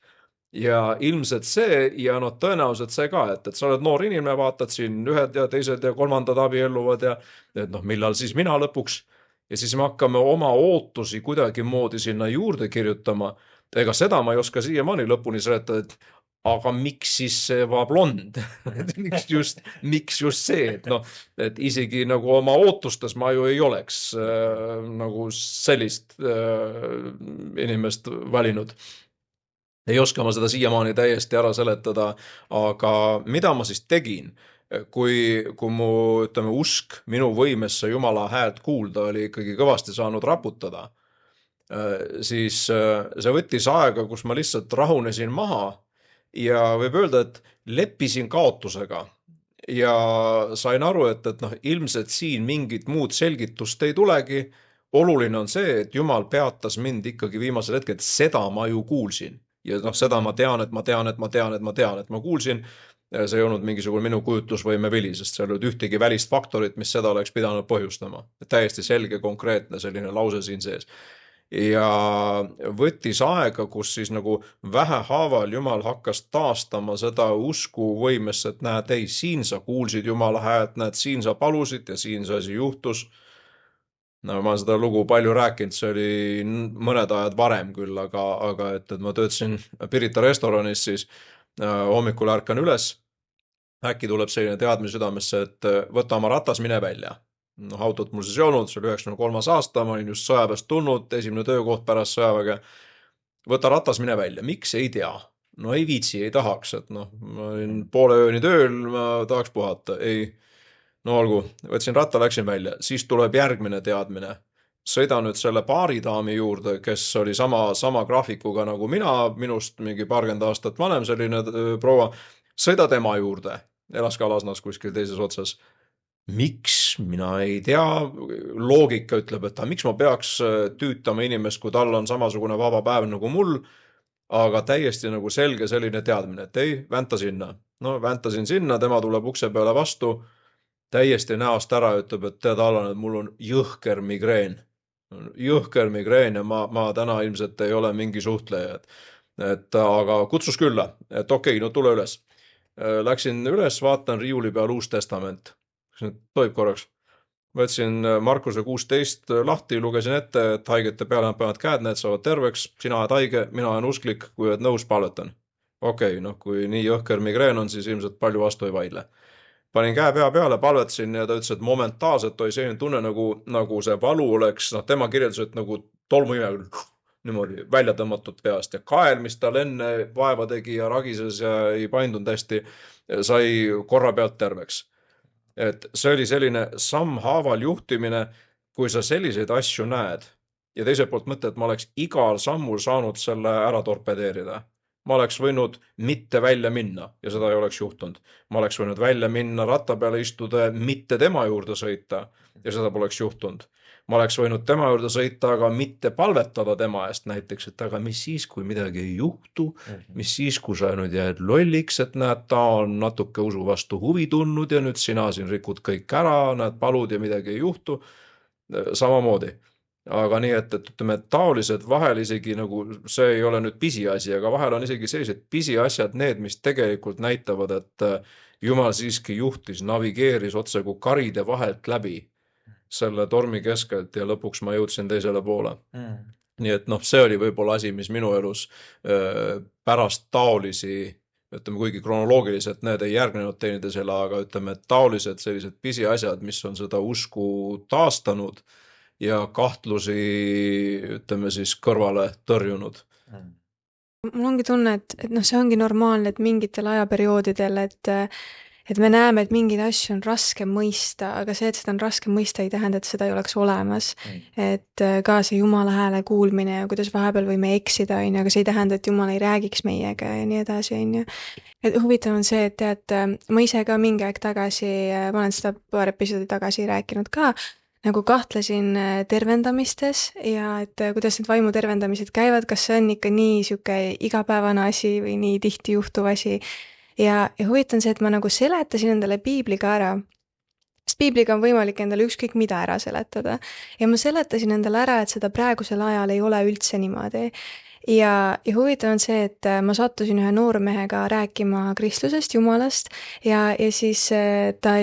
Ja ilmselt see ja noh tõenäoliselt see ka, et sa oled noor inimene, vaatad siin ühed ja teised ja kolmandad abielluvad ja et noh, millal siis mina lõpuks. Ja siis me hakkame oma ootusi kuidagi moodi sinna juurde kirjutama. Ega seda ma ei oska siiamaani lõpuni seletada, et aga miks siis see blond? miks just see, et noh, et isegi nagu oma ootustes ma ju ei oleks nagu sellist inimest valinud. Ei oska ma seda siiamaani täiesti ära seletada, aga mida ma siis tegin, kui mu, ütleme, usk minu võimesse Jumala häält kuulda oli ikkagi kõvasti saanud raputada, siis see võttis aega, kus ma lihtsalt rahunesin maha ja võib öelda, et leppisin kaotusega ja sain aru, et noh, ilmselt siin mingit muud selgitust ei tulegi. Oluline on see, et Jumal peatas mind ikkagi viimasel hetkel, et seda ma ju kuulsin. Ja noh, seda ma tean, et ma kuulsin. See ei olnud mingisugune minu kujutlusvõime vili, sest seal ei olnud ühtegi välist faktorit, mis seda oleks pidanud põhjustama. Täiesti selge, konkreetne selline lause siin sees. Ja võttis aega, kus siis nagu vähehaaval Jumal hakkas taastama seda usku võimesse, et näed, ei, siin sa kuulsid Jumala häält, näed, siin sa palusid ja siin see asi juhtus. No ma olen seda lugu palju rääkinud, see oli mõned ajad varem küll, aga et ma töötasin Pirita restoranis, siis hommikul ärkan üles. Äkki tuleb selline teadmine südamesse, et võta oma ratas, mine välja. No, autot mul siis ei olnud, see oli 93. aasta, ma olin just sõjaväest tulnud, esimene töökoht pärast sõjaväge. Võta ratas, mine välja. Miks? Ei tea. No ei viitsi, ei tahaks, et noh, ma olin poole ööni tööl, ma tahaks puhata. Ei, no olgu, võtsin ratta, läksin välja. Siis tuleb järgmine teadmine. Sõida nüüd selle baaridaami juurde, kes oli sama graafikuga nagu mina, minust mingi paarkümmend aastat vanem selline proua. Sõida tema juurde, elas ka Lasnas kuskil teises otsas. Miks? Mina ei tea. Loogika ütleb, et miks ma peaks tüütama inimest, kui tal on samasugune vaba päev nagu mul, aga täiesti nagu selge selline teadmine, et ei, vänta sinna. No väntasin sinna, tema tuleb ukse peale vastu, täiesti näost ära ütleb, et tead Allan, et mul on jõhker migreen. Jõhker migreen ja ma täna ilmselt ei ole mingi suhtleja. Aga kutsus külla, et okei, no tule üles. Läksin üles, vaatan riiuli peal Uus Testament. Tohib korraks. Võtsin Markuse 16 lahti, lugesin ette, et haigete peale nad peavad käed, need saavad terveks, sina oled haige, mina olen usklik, kui oled nõus, palvetan. Okei, noh, kui nii jõhker migreen on, siis ilmselt palju vastu ei vaidle. Panin käe pea peale, palvetasin ja ta ütles, et momentaalselt oli selline tunne, nagu see valu oleks, noh, tema kirjeldas, et nagu tolmuimega niimoodi välja tõmmatud peast ja kael, mis tal enne vaeva tegi ja ragises ja ei paindunud hästi, sai korra pealt terveks. Et see oli selline sammhaaval juhtimine, kui sa selliseid asju näed ja teiselt poolt mõtled, et ma oleks igal sammul saanud selle ära torpedeerida. Ma oleks võinud mitte välja minna ja seda ei oleks juhtunud. Ma oleks võinud välja minna, ratta peale istuda, mitte tema juurde sõita ja seda poleks juhtunud. Ma oleks võinud tema juurde sõita, aga mitte palvetada tema eest näiteks, et aga mis siis, kui midagi ei juhtu, mis siis, kui sa nüüd jääd lolliks, et näed, ta on natuke usu vastu huvi tundnud ja nüüd sina siin rikud kõik ära, näed, palud ja midagi ei juhtu. Samamoodi. Aga nii, et ütleme, taolised vahel isegi nagu, see ei ole nüüd pisiasi, aga vahel on isegi sellised pisiasjad need, mis tegelikult näitavad, et Jumal siiski juhtis, navigeeris otse kui karide vahelt läbi selle tormi keskelt ja lõpuks ma jõudsin teisele poole. Nii et noh, see oli võib-olla asi, mis minu elus pärast taolisi, ütleme, kuigi kronoloogiliselt need ei järgnenud teineteisele, aga ütleme, et taolised sellised pisiasjad, mis on seda usku taastanud ja kahtlusi, ütleme siis, kõrvale tõrjunud. Mul ongi tunne, et noh, see ongi normaalne, et mingitel ajaperioodidel, et me näeme, et mingeid asju on raske mõista, aga see, et seda on raske mõista, ei tähenda, et seda ei oleks olemas. Et ka see Jumala hääle kuulmine ja kuidas vahepeal võime eksida, on ju, aga see ei tähenda, et Jumal ei räägiks meiega ja nii edasi, on ju. Et huvitav on see, et tead, ma ise ka mingi aeg tagasi, ma olen seda paar episoodi tagasi rääkinud ka, nagu kahtlesin tervendamistes ja et kuidas need vaimu tervendamised käivad, kas see on ikka nii sihuke igapäevane asi või nii tihti juhtuv asi. Ja huvitav on see, et ma nagu seletasin endale piibliga ära, sest piibliga on võimalik endale ükskõik mida ära seletada. Ja ma seletasin endale ära, et seda praegusel ajal ei ole üldse niimoodi. Ja huvitav on see, et ma sattusin ühe noormehega rääkima kristlusest, Jumalast ja siis ta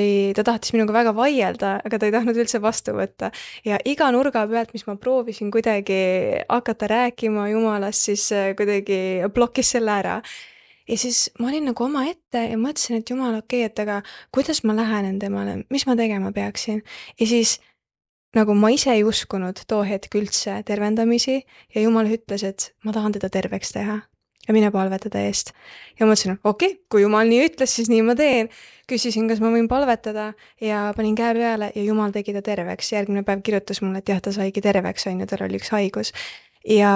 tahtis minuga väga vaielda, aga ta ei tahtnud üldse vastu võtta. Ja iga nurga pealt, mis ma proovisin kuidagi hakata rääkima Jumalast, siis kuidagi blokkis selle ära. Ja siis ma olin nagu omaette ja mõtlesin, et Jumal, okei, et aga kuidas ma lähenen temale, mis ma tegema peaksin? Ja siis nagu ma ise ei uskunud too hetk üldse tervendamisi ja Jumal ütles, et ma tahan teda terveks teha ja mine palvetada eest. Ja mõtlesin, okei, kui Jumal nii ütles, siis nii ma teen. Küsisin, kas ma võin palvetada ja panin käe peale ja Jumal tegi ta terveks. Järgmine päev kirjutas mulle, et jah, ta saigi terveks, on ju, tal oli üks haigus. Ja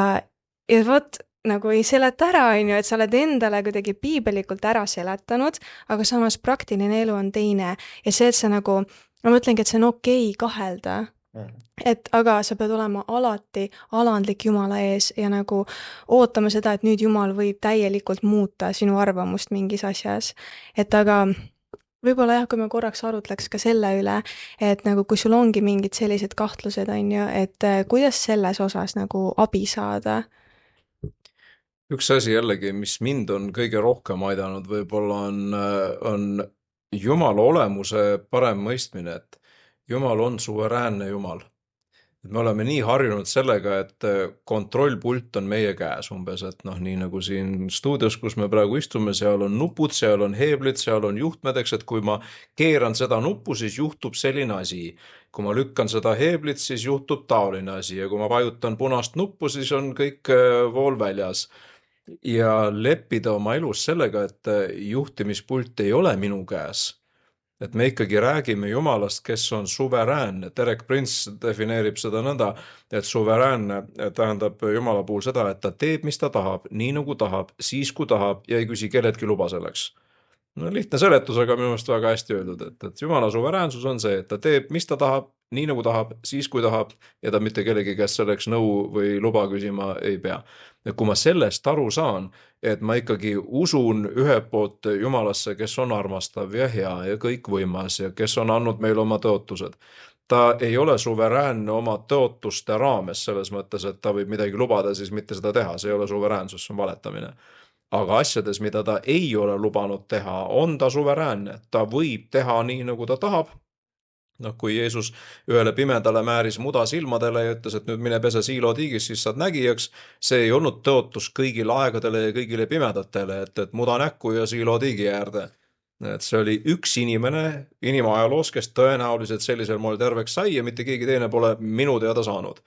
vot nagu ei seleta ära, on ju, et sa oled endale kuidagi piibelikult ära seletanud, aga samas praktiline elu on teine. Ja see, et sa nagu, ma mõtlengi, et see on okei kahelda. Et aga sa pead olema alati alandlik Jumala ees ja nagu ootama seda, et nüüd Jumal võib täielikult muuta sinu arvamust mingis asjas. Et aga võib-olla jah, kui me korraks arutleks ka selle üle, et nagu kui sul ongi mingid sellised kahtlused, on ju, et kuidas selles osas nagu abi saada? Üks asi jällegi, mis mind on kõige rohkem aidanud, võib-olla on Jumala olemuse parem mõistmine, et Jumal on suveräänne Jumal. Et me oleme nii harjunud sellega, et kontrollpult on meie käes umbes, et noh, nii nagu siin stuudios, kus me praegu istume, seal on nupud, seal on heeblid, seal on juhtmedeks, et kui ma keeran seda nuppu, siis juhtub selline asi. Kui ma lükkan seda heeblit, siis juhtub taoline asi ja kui ma vajutan punast nuppu, siis on kõik vool väljas. Ja leppida oma elus sellega, et juhtimispult ei ole minu käes. Et me ikkagi räägime Jumalast, kes on suveräänne. Derek Prince defineerib seda nõnda, et suveräänne tähendab Jumala puhul seda, et ta teeb, mis ta tahab, nii nagu tahab, siis kui tahab ja ei küsi kelleltki luba selleks. No lihtne seletus, aga minu meelest väga hästi öeldud, et Jumala suveräänsus on see, et ta teeb, mis ta tahab, nii nagu tahab, siis kui tahab ja ta mitte kellegi käest selleks nõu või luba küsima ei pea. Ja kui ma sellest aru saan, et ma ikkagi usun ühelt poolt Jumalasse, kes on armastav ja hea ja kõikvõimas ja kes on andnud meile oma tõotused. Ta ei ole suveräänne oma tõotuste raames selles mõttes, et ta võib midagi lubada, siis mitte seda teha, see ei ole suveräänsus, see on valetamine. Aga asjades, mida ta ei ole lubanud teha, on ta suveräänne. Ta võib teha nii, nagu ta tahab. Noh, kui Jeesus ühele pimedale määris muda silmadele ja ütles, et nüüd mine pese siilotiigis, siis saad nägijaks. See ei olnud tõotus kõigile aegadele ja kõigile pimedatele, et muda näkku ja siilotiigi äärde. Et see oli üks inimene inimajaloos, kes tõenäoliselt sellisel moel terveks sai ja mitte keegi teine pole minu teada saanud.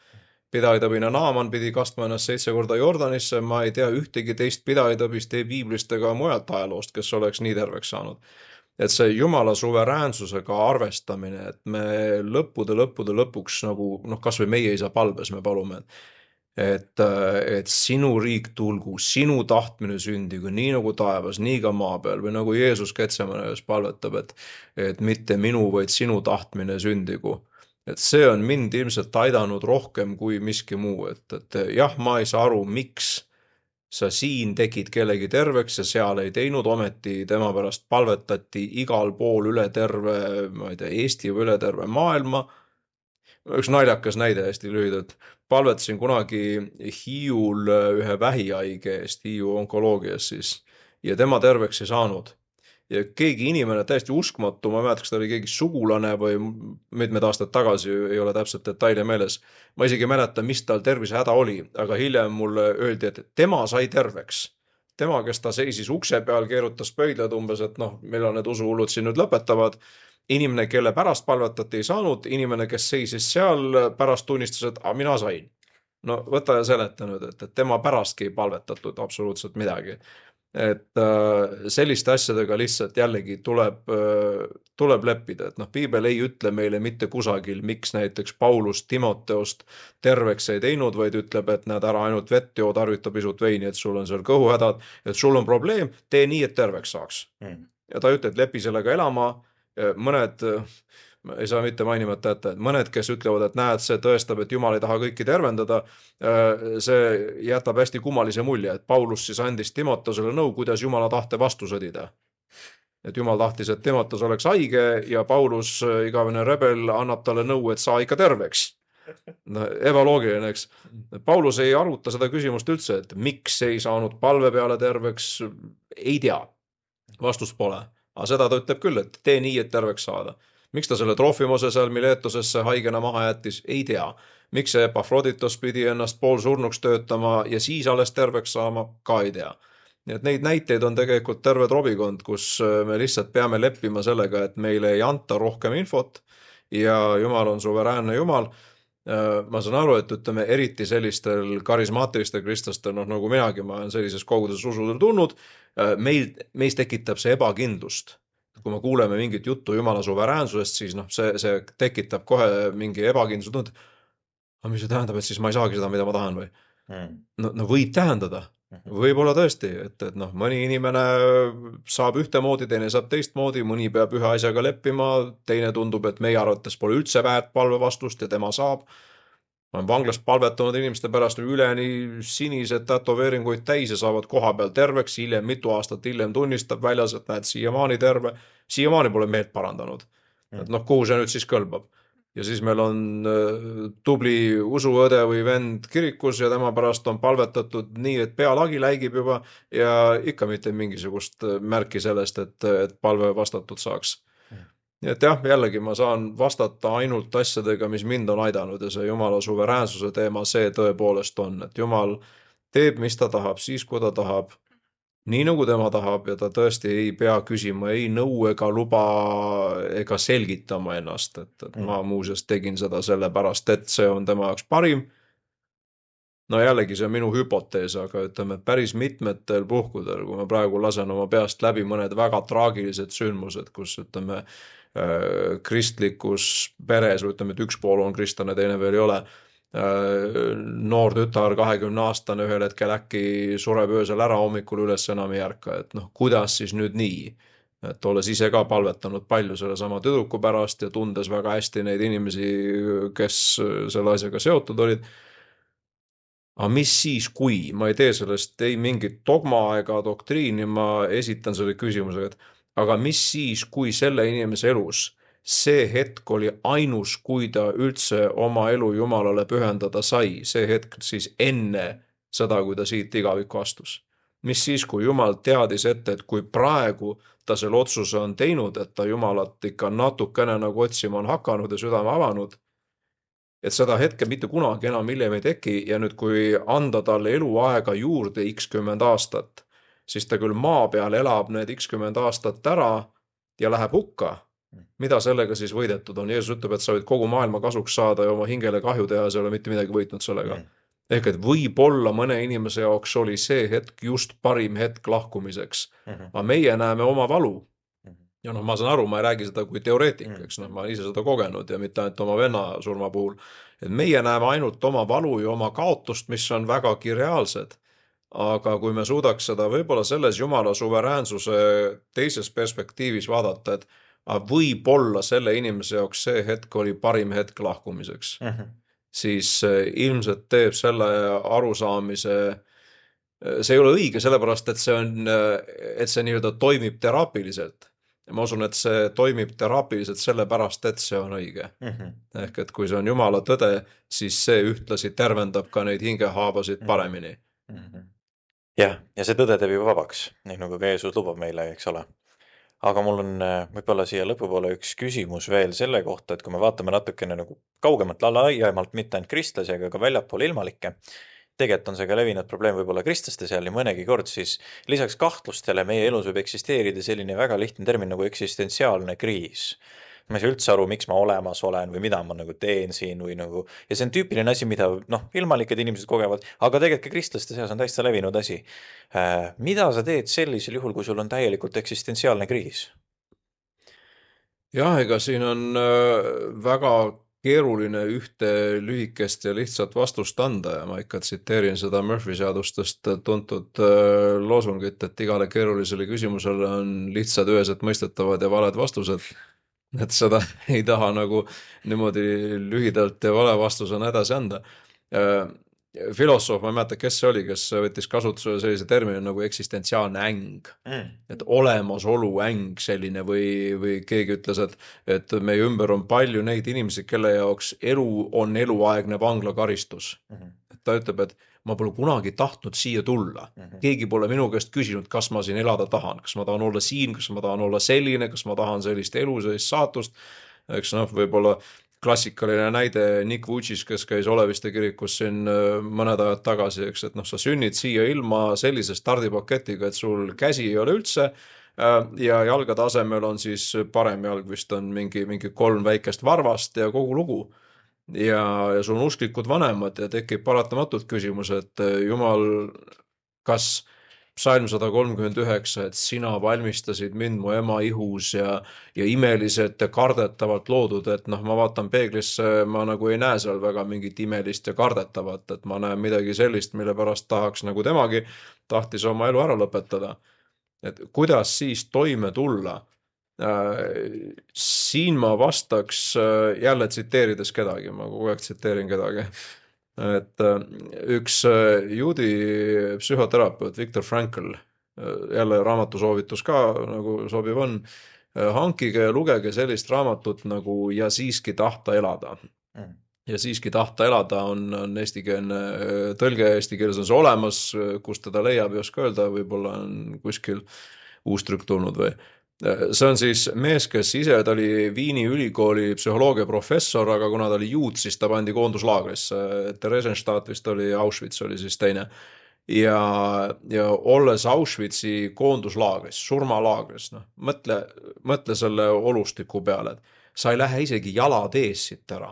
Pidaidabine Naaman pidi kastma ennast 7 korda Jordanisse, ma ei tea ühtegi teist pidaidabist ei piiblist ega mujalt ajaloost, kes oleks nii terveks saanud. Et see Jumala suveräänsusega arvestamine, et me lõppude lõpuks nagu, kas või meie isa palves me palume, et sinu riik tulgu, sinu tahtmine sündigu, nii nagu taevas, nii ka maa peal või nagu Jeesus Getsemane palvetab, et mitte minu, vaid sinu tahtmine sündigu. Et see on mind ilmselt aidanud rohkem kui miski muu, et jah, ma ei saa aru, miks sa siin tegid kellegi terveks ja seal ei teinud, ometi tema pärast palvetati igal pool üle terve, ma ei tea, Eesti või üle terve maailma. Üks naljakas näide hästi lühidalt. Palvetasin kunagi Hiiul ühe vähihaige eest, Hiiu onkoloogias siis, ja tema terveks ei saanud. Ja keegi inimene täiesti uskmatu, ma mäletan, kas ta oli keegi sugulane või mitmed aastad tagasi, ei ole täpselt detaile meeles. Ma isegi mäleta, mis tal tervise häda oli, aga hiljem mulle öeldi, et tema sai terveks. Tema, kes ta seisis ukse peal, keerutas pöidlad umbes, et millal need usuhullud siin nüüd lõpetavad. Inimene, kelle pärast palvetati ei saanud, inimene, kes seisis seal, pärast tunnistas, et mina sain. No võta ja seleta nüüd, et tema pärastki ei palvetatud absoluutselt midagi. et selliste asjadega lihtsalt jällegi tuleb leppida, et noh, piibel ei ütle meile mitte kusagil, miks näiteks Paulus Timoteost terveks ei teinud, vaid ütleb, et näed, ära ainult vett joo, tarvita pisut veini, et sul on seal kõhuhädad, et sul on probleem, tee nii, et terveks saaks. Ja ta ütleb, et lepi sellega elama, mõned, ei saa mitte mainimata jätta, et mõned, kes ütlevad, et näed, see tõestab, et Jumal ei taha kõiki tervendada, see jätab hästi kummalise mulje, et Paulus siis andis Timoteosele nõu, kuidas Jumala tahte vastu sõdida. Et Jumal tahtis, et Timoteos oleks haige ja Paulus, igavene rebel, annab talle nõu, et saa ikka terveks. No, ebaloogiline, eks. Paulus ei aruta seda küsimust üldse, et miks ei saanud palve peale terveks, ei tea. Vastust pole. Aga seda ta ütleb küll, et tee nii, et terveks saada. Miks ta selle Trofimose seal Miletosesse haigena maha jättis? Ei tea. Miks see Epafroditos pidi ennast poolsurnuks töötama ja siis alles terveks saama? Ka ei tea. Nii et neid näiteid on tegelikult terve trobikond, kus me lihtsalt peame leppima sellega, et meile ei anta rohkem infot ja Jumal on suveräänne Jumal. Ma saan aru, et ütleme eriti sellistel karismaatilistel kristlastel, noh nagu minagi, ma olen sellises koguduses usudel tulnud, meis tekitab see ebakindlust. Kui me kuuleme mingit juttu Jumala suveräänsusest, siis noh, see tekitab kohe mingi ebakindlust tund. Aga mis see tähendab, et siis ma ei saagi seda, mida ma tahan või? No võib tähendada. Võib-olla tõesti, et noh, mõni inimene saab ühtemoodi, teine saab teistmoodi, mõni peab ühe asjaga leppima, teine tundub, et meie arvates pole üldse väärt palvevastust ja tema saab. Ma olen vanglast palvetanud inimeste pärast üleni sinised tätoveeringuid täis ja saavad koha peal terveks, hiljem, mitu aastat hiljem tunnistab väljas, et näed siiamaani terve, siiamaani pole meelt parandanud. Et noh, kuhu see nüüd siis kõlbab? Ja siis meil on tubli usuõde või vend kirikus ja tema pärast on palvetatud nii, et pealagi läigib juba ja ikka mitte mingisugust märki sellest, et palve vastatud saaks. Et jah, jällegi ma saan vastata ainult asjadega, mis mind on aidanud ja see Jumala suveräänsuse teema, see tõepoolest on, et Jumal teeb, mis ta tahab, siis kui ta tahab, nii nagu tema tahab ja ta tõesti ei pea küsima ei nõu ega luba ega selgitama ennast, et ma muuseas tegin seda sellepärast, et see on tema jaoks parim. No jällegi see on minu hüpotees, aga ütleme päris mitmetel puhkudel, kui ma praegu lasen oma peast läbi mõned väga traagilised sündmused, kus ütleme kristlikus peres, ütleme, et üks pool on kristlane, teine veel ei ole, noor tütar 20-aastane ühel hetkel äkki sureb öösel ära, hommikul üles enam ei ärka, et noh, kuidas siis nüüd nii? Et olles ise ka palvetanud palju selle sama tüdruku pärast ja tundes väga hästi neid inimesi, kes selle asjaga seotud olid. Aga mis siis, kui ma ei tee sellest ei mingit dogma ega doktriini, ma esitan selle küsimusega, et aga mis siis, kui selle inimese elus see hetk oli ainus, kui ta üldse oma elu Jumalale pühendada sai, see hetk siis enne seda, kui ta siit igavikku astus. Mis siis, kui Jumal teadis ette, et kui praegu ta selle otsuse on teinud, et ta Jumalat ikka natukene nagu otsima on hakanud ja südame avanud, et seda hetke mitte kunagi enam hiljem ei teki ja nüüd, kui anda talle eluaega juurde x10 aastat, siis ta küll maa peal elab need x10 aastat ära ja läheb hukka. Mida sellega siis võidetud on? Jeesus ütleb, et sa võid kogu maailma kasuks saada ja oma hingele kahju teha, sa ei ole mitte midagi võitnud sellega. Ehk et võib-olla mõne inimese jaoks oli see hetk just parim hetk lahkumiseks. Aga meie näeme oma valu. Ja noh, ma saan aru, ma ei räägi seda kui teoreetik, eks noh, ma ise seda kogenud ja mitte ainult oma venna surma puhul. Et meie näeme ainult oma valu ja oma kaotust, mis on vägagi reaalsed. Aga kui me suudaks seda võib-olla selles Jumala suveräänsuse teises perspektiivis vaadata, et võib-olla selle inimese jaoks see hetk oli parim hetk lahkumiseks, siis ilmselt teeb selle arusaamise, see ei ole õige, sellepärast, et see nii-öelda toimib teraapiliselt. Ma usun, et see toimib teraapiliselt sellepärast, et see on õige. Ehk et kui see on Jumala tõde, siis see ühtlasi tervendab ka neid hingehaavasid paremini. Ja see tõde teeb juba vabaks, nii nagu ka Jeesus lubab meile, eks ole. Aga mul on võib-olla siia lõpupoole üks küsimus veel selle kohta, et kui me vaatame natukene nagu kaugemalt, laiemalt, mitte ainult kristlasi, aga ka väljapool ilmalikke, tegelikult on see ka levinud probleem võib-olla kristlaste seal ja mõnegi kord siis lisaks kahtlustele meie elus võib eksisteerida selline väga lihtne termin nagu eksistentsiaalne kriis. ma ei saa üldse aru, miks ma olemas olen või mida ma nagu teen siin või nagu, ja see on tüüpiline asi, mida noh, ilmalikud inimesed kogevad, aga tegelikult ka kristlaste seas on täiesti levinud asi. Mida sa teed sellisel juhul, kui sul on täielikult eksistentsiaalne kriis? jah, ega siin on väga keeruline ühte lühikest ja lihtsat vastust anda ja ma ikka tsiteerin seda Murphy seadustest tuntud loosungit, et igale keerulisele küsimusele on lihtsad, üheselt mõistetavad ja valed vastused. Et seda ei taha nagu niimoodi lühidalt ja vale vastusena edasi anda. Filosoof, ma ei mäleta, kes see oli, kes võttis kasutusele sellise termini nagu eksistentsiaalne äng. Et olemasolu äng selline või keegi ütles, et meie ümber on palju neid inimesi, kelle jaoks elu on eluaegne vanglakaristus. Et ta ütleb, et ma pole kunagi tahtnud siia tulla. Keegi pole minu käest küsinud, kas ma siin elada tahan, kas ma tahan olla siin, kas ma tahan olla selline, kas ma tahan sellist elu, sellist saatust. Eks noh, võib-olla klassikaline näide Nick Vucic, kes käis Oleviste kirikus siin mõned ajad tagasi, eks, et noh, sa sünnid siia ilma sellise stardipaketiga, et sul käsi ei ole üldse ja jalgade asemel on siis parem jalg vist on mingi 3 väikest varvast ja kogu lugu. Ja sul on usklikud vanemad ja tekib paratamatult küsimus, et Jumal, kas Psalm 139, et sina valmistasid mind mu ema ihus ja imeliselt ja kardetavalt loodud, et noh, ma vaatan peeglisse, ma nagu ei näe seal väga mingit imelist ja kardetavat, et ma näen midagi sellist, mille pärast tahaks nagu temagi tahtis oma elu ära lõpetada. Et kuidas siis toime tulla? Siin ma vastaks jälle tsiteerides kedagi, ma kogu aeg tsiteerin kedagi. Et üks juudi psühhoterapeut Viktor Frankl, jälle raamatusoovitus ka nagu sobiv on, hankige ja lugege sellist raamatut nagu Ja siiski tahta elada. Ja siiski tahta elada on eestikeelne tõlge, eesti keeles on see olemas, kus teda leiab, ei oska öelda, võib-olla on kuskil uus trükk tulnud või. See on siis mees, kes ise, ta oli Viini ülikooli psühholoogia professor, aga kuna ta oli juut, siis ta pandi koonduslaagrisse. Theresienstadt vist oli, Auschwitz oli siis teine. Ja olles Auschwitzi koonduslaagris, surmalaagris, noh, mõtle selle olustiku peale, et sa ei lähe isegi jalad ees siit ära.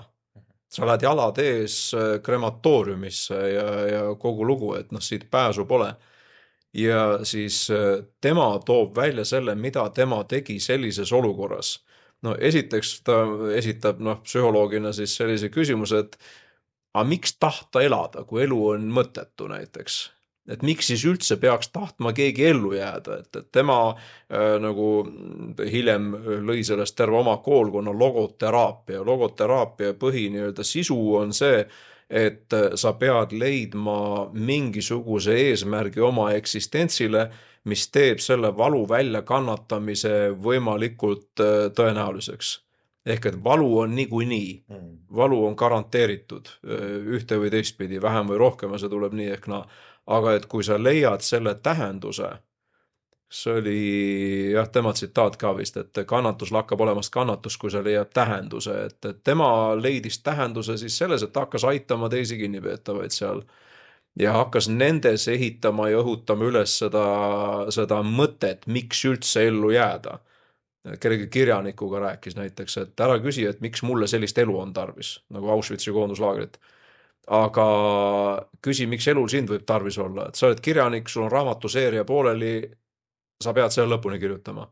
Sa lähed jalad ees krematooriumisse ja kogu lugu, et noh, siit pääsu pole. Ja siis tema toob välja selle, mida tema tegi sellises olukorras. No esiteks ta esitab psühholoogina siis sellise küsimuse, et aga miks tahta elada, kui elu on mõttetu näiteks? Et miks siis üldse peaks tahtma keegi ellu jääda, et tema nagu hiljem lõi sellest terve oma koolkonna logoteraapia. Logoteraapia põhi sisu on see, et sa pead leidma mingisuguse eesmärgi oma eksistentsile, mis teeb selle valu välja kannatamise võimalikult tõenäoliseks. Ehk et valu on niikuinii, valu on garanteeritud ühte või teistpidi, vähem või rohkem ja see tuleb nii ehk naa. Aga et kui sa leiad selle tähenduse, see oli jah, tema tsitaat ka vist, et kannatus lakkab olemast kannatus, kui sa leiad tähenduse, et tema leidis tähenduse siis selles, et hakkas aitama teisi kinnipeetavaid seal ja hakkas nendes ehitama ja õhutama üles seda mõtet, miks üldse ellu jääda. Kellegi kirjanikuga rääkis näiteks, et ära küsi, et miks mulle sellist elu on tarvis, nagu Auschwitzi koonduslaagrit. Aga küsi, miks elul sind võib tarvis olla, et sa oled kirjanik, sul on raamatuseeria pooleli, sa pead selle lõpuni kirjutama.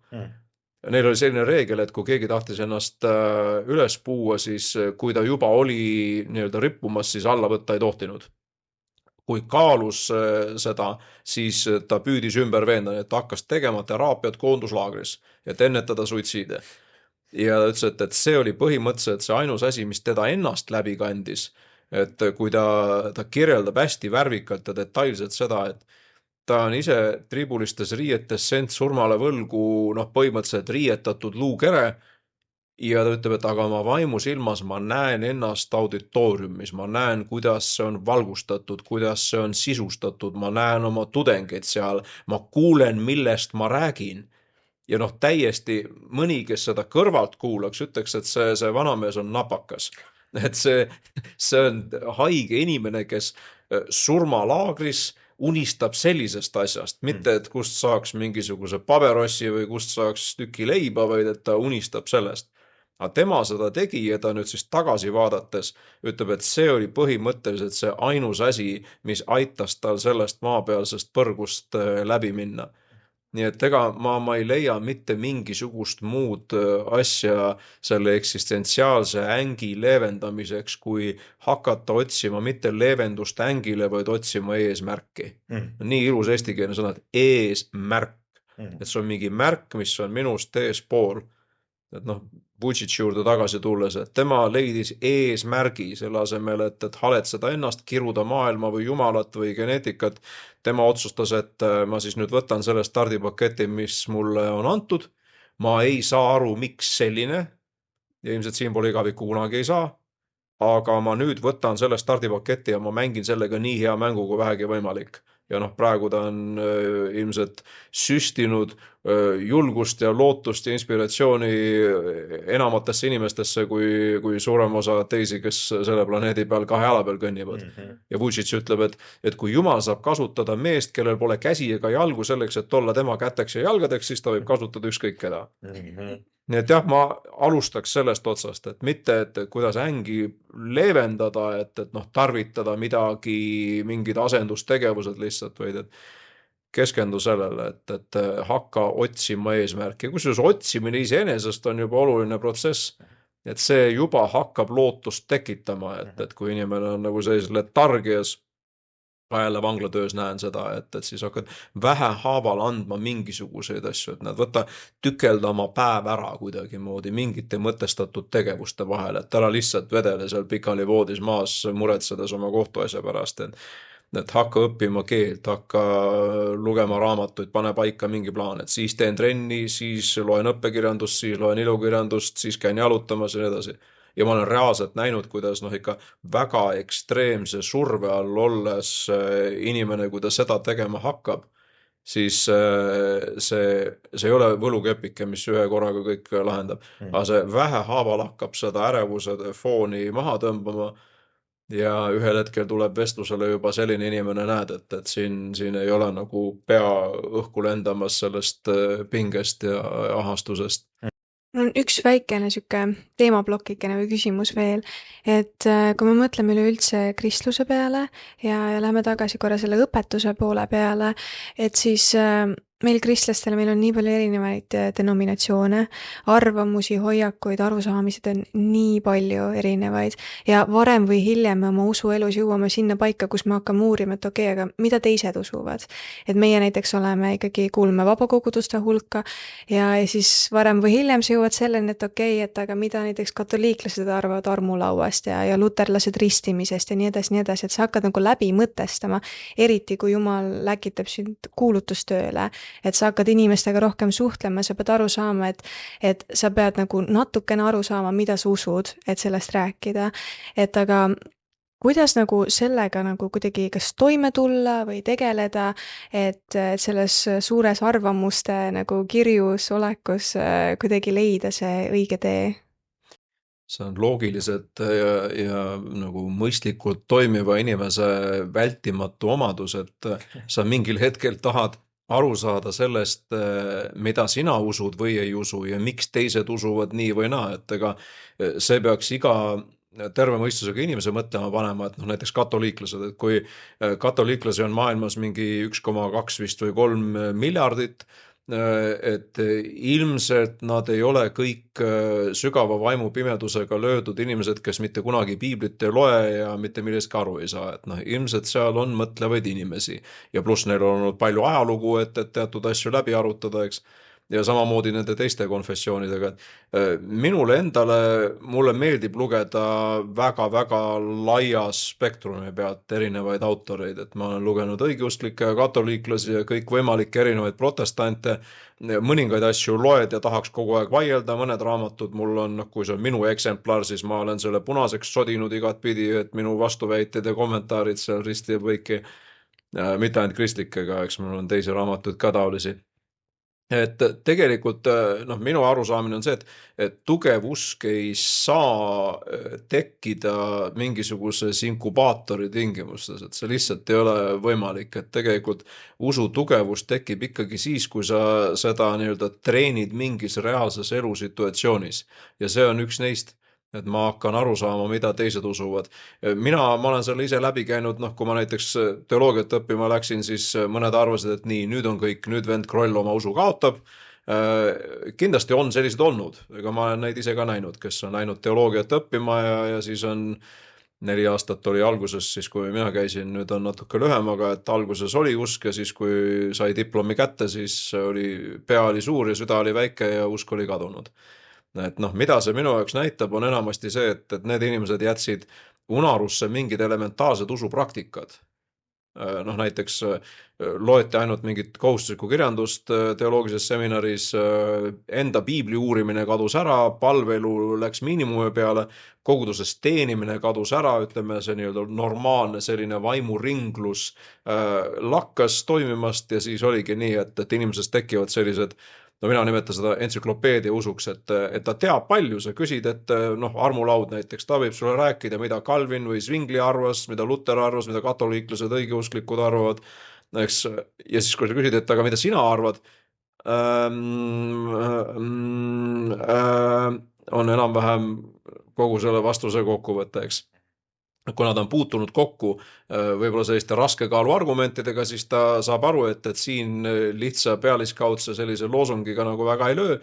Neil oli selline reegel, et kui keegi tahtis ennast üles puua, siis kui ta juba oli nii-öelda rippumas, siis alla võtta ei tohtinud. Kui kaalus seda, siis ta püüdis ümber veenda, et hakkas tegema teraapiat koonduslaagris, et ennetada suitsiide. Ja ta ütles, et see oli põhimõtteliselt see ainus asi, mis teda ennast läbi kandis. Et kui ta kirjeldab hästi värvikalt ja detailselt seda, et ta on ise tribulistes riietes sent surmale võlgu, põhimõtteliselt riietatud luukere ja ta ütleb, et aga ma vaimusilmas ma näen ennast auditooriumis, ma näen, kuidas see on valgustatud, kuidas see on sisustatud, ma näen oma tudengeid seal, ma kuulen, millest ma räägin. Ja täiesti mõni, kes seda kõrvalt kuulaks, ütleks, et see vanamees on napakas. Et see on haige inimene, kes surmalaagris unistab sellisest asjast, mitte et kust saaks mingisuguse paberossi või kust saaks tüki leiba, vaid et ta unistab sellest. Aga tema seda tegi ja ta nüüd siis tagasi vaadates ütleb, et see oli põhimõtteliselt see ainus asi, mis aitas tal sellest maapealsest põrgust läbi minna. Nii et ega ma ei leia mitte mingisugust muud asja selle eksistentsiaalse ängi leevendamiseks, kui hakata otsima mitte leevendust ängile, vaid otsima eesmärki. Nii ilus eestikeelne sõna, et eesmärk. Et see on mingi märk, mis on minust eespool. Et noh, Vutšitši juurde tagasi tulles, et tema leidis eesmärgi selle asemel, et haletseda ennast, kiruda maailma või jumalat või geneetikat. Tema otsustas, et ma siis nüüd võtan selle stardipaketi, mis mulle on antud. Ma ei saa aru, miks selline. Ja ilmselt siin pole igavikku kunagi ei saa. Aga ma nüüd võtan selle stardipaketi ja ma mängin sellega nii hea mängu kui vähegi võimalik. Ja noh, praegu ta on ilmselt süstinud julgust ja lootust ja inspiratsiooni enamatesse inimestesse kui suurem osa teisi, kes selle planeedi peal kahe jala peal kõnnivad. Ja Vutšitš ütleb, et kui Jumal saab kasutada meest, kellel pole käsi ega jalgu selleks, et olla tema käteks ja jalgadeks, siis ta võib kasutada ükskõik keda. Nii et jah, ma alustaks sellest otsast, et mitte, et kuidas ängi leevendada, et noh, tarvitada midagi, mingid asendustegevused lihtsalt, vaid et keskendu sellele, et hakka otsima eesmärki. Kusjuures otsimine iseenesest on juba oluline protsess, et see juba hakkab lootust tekitama, et kui inimene on nagu sellises letargias, ka jälle vanglatöös näen seda, et siis hakkad vähehaaval andma mingisuguseid asju, et nad võta tükelda oma päev ära kuidagi moodi mingite mõtestatud tegevuste vahel, et ära lihtsalt vedele seal pikali voodis maas muretsedes oma kohtuasja pärast, et hakka õppima keelt, hakka lugema raamatuid, pane paika mingi plaan, et siis teen trenni, siis loen õppekirjandust, siis loen ilukirjandust, siis käin jalutamas ja nii edasi. Ja ma olen reaalselt näinud, kuidas noh ikka väga ekstreemse surve all olles inimene, kui ta seda tegema hakkab, siis see ei ole võlukepike, mis ühe korraga kõik lahendab. Aga see vähehaaval hakkab seda ärevuse fooni maha tõmbama ja ühel hetkel tuleb vestlusele juba selline inimene näed, et siin ei ole nagu pea õhku lendamas sellest pingest ja ahastusest. Mul on üks väikene süke teemaplokikene või küsimus veel, et kui me mõtleme üleüldse kristluse peale ja läheme tagasi korra selle õpetuse poole peale, et siis meil kristlastele meil on nii palju erinevaid denominatsioone, arvamusi, hoiakuid, arusaamised on nii palju erinevaid ja varem või hiljem me oma usuelus jõuame sinna paika, kus me hakkame uurima, et okei, aga mida teised usuvad. Et meie näiteks oleme ikkagi, kuulume vabakoguduste hulka ja siis varem või hiljem see jõuad selleni, et okei, et aga mida näiteks katoliiklased arvavad armulauast ja luterlased ristimisest ja nii edasi, et sa hakkad nagu läbi mõtestama, eriti kui Jumal läkitab sind kuulutustööle, et sa hakkad inimestega rohkem suhtlema, sa pead aru saama, et sa pead nagu natukene aru saama, mida sa usud, et sellest rääkida, et aga kuidas nagu sellega nagu kuidagi kas toime tulla või tegeleda, et selles suures arvamuste nagu kirjus olekus kuidagi leida see õige tee? See on loogiliselt ja nagu mõistlikult toimiva inimese vältimatu omadus, et sa mingil hetkel tahad aru saada sellest, mida sina usud või ei usu ja miks teised usuvad nii või naa, et ega see peaks iga terve mõistusega inimese mõtlema panema, et noh, näiteks katoliiklased, et kui katoliiklasi on maailmas mingi 1,2 vist või 3 miljardit, et ilmselt nad ei ole kõik sügava vaimu pimedusega löödud inimesed, kes mitte kunagi piiblit ei loe ja mitte millestki aru ei saa, et noh, ilmselt seal on mõtlevaid inimesi ja pluss neil on olnud palju ajalugu, et teatud asju läbi arutada, eks. Ja samamoodi nende teiste konfessioonidega. Minule endale, mulle meeldib lugeda väga-väga laia spektrumi pealt erinevaid autoreid, et ma olen lugenud õigeusklikke ja katoliiklasi ja kõik võimalikke erinevaid protestante, mõningaid asju loed ja tahaks kogu aeg vaielda, mõned raamatud mul on, kui see on minu eksemplar, siis ma olen selle punaseks sodinud igat pidi, et minu vastuväited ja kommentaarid seal risti ja põiki, mitte ainult kristlikega, eks mul on teisi raamatuid ka taolisi. et tegelikult noh, minu arusaamine on see, et tugev usk ei saa tekkida mingisuguses inkubaatori tingimustes, et see lihtsalt ei ole võimalik, et tegelikult usu tugevus tekib ikkagi siis, kui sa seda nii-öelda treenid mingis reaalses elusituatsioonis ja see on üks neist, et ma hakkan aru saama, mida teised usuvad. Ma olen selle ise läbi käinud, noh, kui ma näiteks teoloogiat õppima läksin, siis mõned arvasid, et nii, nüüd on kõik, nüüd vend Kroll oma usu kaotab. Kindlasti on sellised olnud, ega ma olen neid ise ka näinud, kes on läinud teoloogiat õppima ja siis on 4 aastat oli alguses, siis kui mina käisin, nüüd on natuke lühem, aga et alguses oli usk ja siis kui sai diplomi kätte, siis pea oli suur ja süda oli väike ja usk oli kadunud. Et noh, mida see minu jaoks näitab, on enamasti see, et need inimesed jätsid unarusse mingid elementaarsed usupraktikad. Noh, näiteks loeti ainult mingit kohustuslikku kirjandust teoloogilises seminaris, enda piibli uurimine kadus ära, palveelu läks miinimumi peale, koguduses teenimine kadus ära, ütleme see nii-öelda normaalne selline vaimuringlus lakkas toimimast ja siis oligi nii, et inimesest tekivad sellised, no mina nimetan seda entsüklopeedia usuks, et ta teab palju, sa küsid, et noh, armulaud näiteks, ta võib sulle rääkida, mida Calvin või Zwingli arvas, mida Luther arvas, mida katoliiklased, õigeusklikud arvavad, eks, ja siis kui sa küsid, et aga mida sina arvad, on enam-vähem kogu selle vastuse kokkuvõte, eks. Kuna ta on puutunud kokku võib-olla selliste raskekaalu argumentidega, siis ta saab aru, et siin lihtsa pealiskaudse sellise loosungiga nagu väga ei löö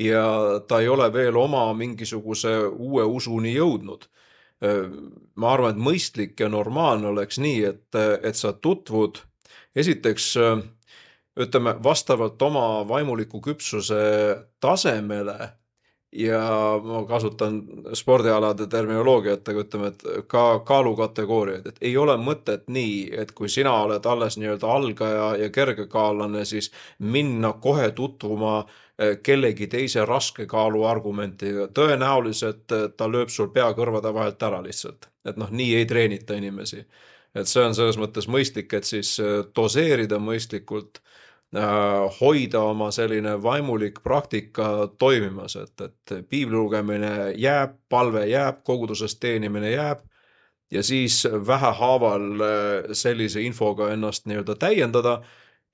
ja ta ei ole veel oma mingisuguse uue usuni jõudnud. Ma arvan, et mõistlik ja normaalne oleks nii, et sa tutvud esiteks, ütleme, vastavalt oma vaimuliku küpsuse tasemele ja ma kasutan spordialade terminoloogiat, aga ütleme, et ka kaalukategooriaid, et ei ole mõtet nii, et kui sina oled alles nii-öelda algaja ja kergekaalane, siis minna kohe tutvuma kellegi teise raske kaalu argumentiga. Tõenäoliselt ta lööb sul pea kõrvade vahelt ära lihtsalt. Et noh, nii ei treenita inimesi. Et see on selles mõttes mõistlik, et siis doseerida mõistlikult, hoida oma selline vaimulik praktika toimimas, et piibli lugemine jääb, palve jääb, koguduses teenimine jääb ja siis vähehaaval sellise infoga ennast nii-öelda täiendada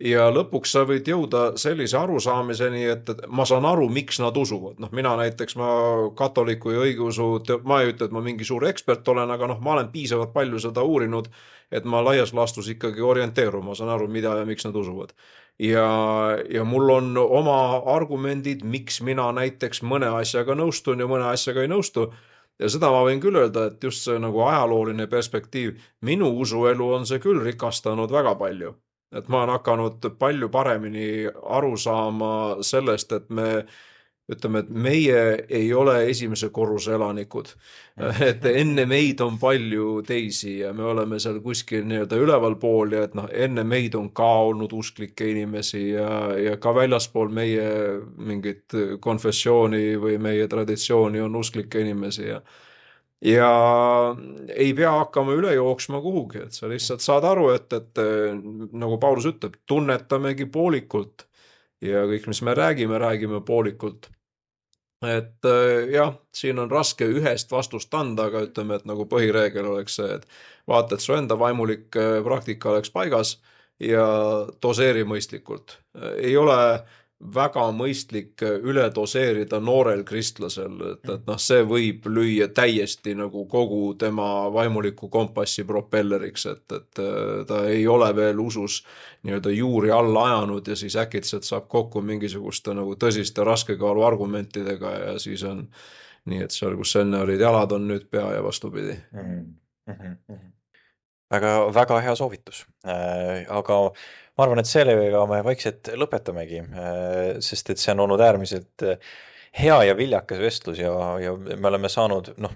ja lõpuks sa võid jõuda sellise arusaamiseni, et ma saan aru, miks nad usuvad. Noh, mina näiteks, ma katoliku ja õigeusu, ma ei ütle, et ma mingi suur ekspert olen, aga noh, ma olen piisavalt palju seda uurinud, et ma laias laastus ikkagi orienteerun, ma saan aru, mida ja miks nad usuvad. Ja mul on oma argumendid, miks mina näiteks mõne asjaga nõustun ja mõne asjaga ei nõustu. Ja seda ma võin küll öelda, et just see nagu ajalooline perspektiiv, minu usuelu on see küll rikastanud väga palju. Et ma olen hakanud palju paremini aru saama sellest, et ütleme, et meie ei ole esimese korruse elanikud. Et enne meid on palju teisi ja me oleme seal kuskil nii-öelda üleval pool ja et noh, enne meid on ka olnud usklikke inimesi ja ka väljaspool meie mingit konfessiooni või meie traditsiooni on usklikke inimesi ja ei pea hakkama üle jooksma kuhugi, et sa lihtsalt saad aru, et nagu Paulus ütleb, tunnetamegi poolikult ja kõik, mis me räägime poolikult. Et jah, siin on raske ühest vastust anda, aga ütleme, et nagu põhireegel oleks see, et vaata, et su enda vaimulik praktika oleks paigas ja doseeri mõistlikult. Ei ole väga mõistlik üle doseerida noorel kristlasel, et noh, see võib lüüa täiesti nagu kogu tema vaimuliku kompassi propelleriks, et ta ei ole veel usus nii-öelda juuri alla ajanud ja siis äkitselt saab kokku mingisuguste nagu tõsiste raskekaalu argumentidega ja siis on nii, et seal, kus enne olid jalad, on nüüd pea ja vastupidi. Väga, väga hea soovitus, aga ma arvan, et sellega me vaikselt lõpetamegi, sest et see on olnud äärmiselt hea ja viljakas vestlus ja me oleme saanud, noh,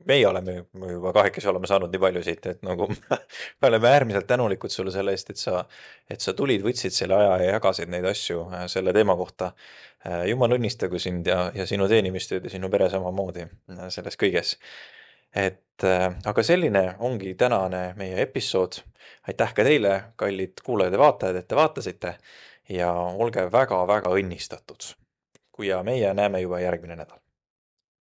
meie oleme juba kahekesi oleme saanud nii palju siit, et nagu me oleme äärmiselt tänulikud sulle selle eest, et sa tulid, võtsid selle aja ja jagasid neid asju selle teema kohta. Jumal õnnistagu sind ja sinu teenimist ja sinu pere samamoodi selles kõiges. Aga selline ongi tänane meie episood. Aitäh ka teile, kallid kuulajad ja vaatajad, et te vaatasite ja olge väga-väga õnnistatud. Ja meie näeme juba järgmine nädal.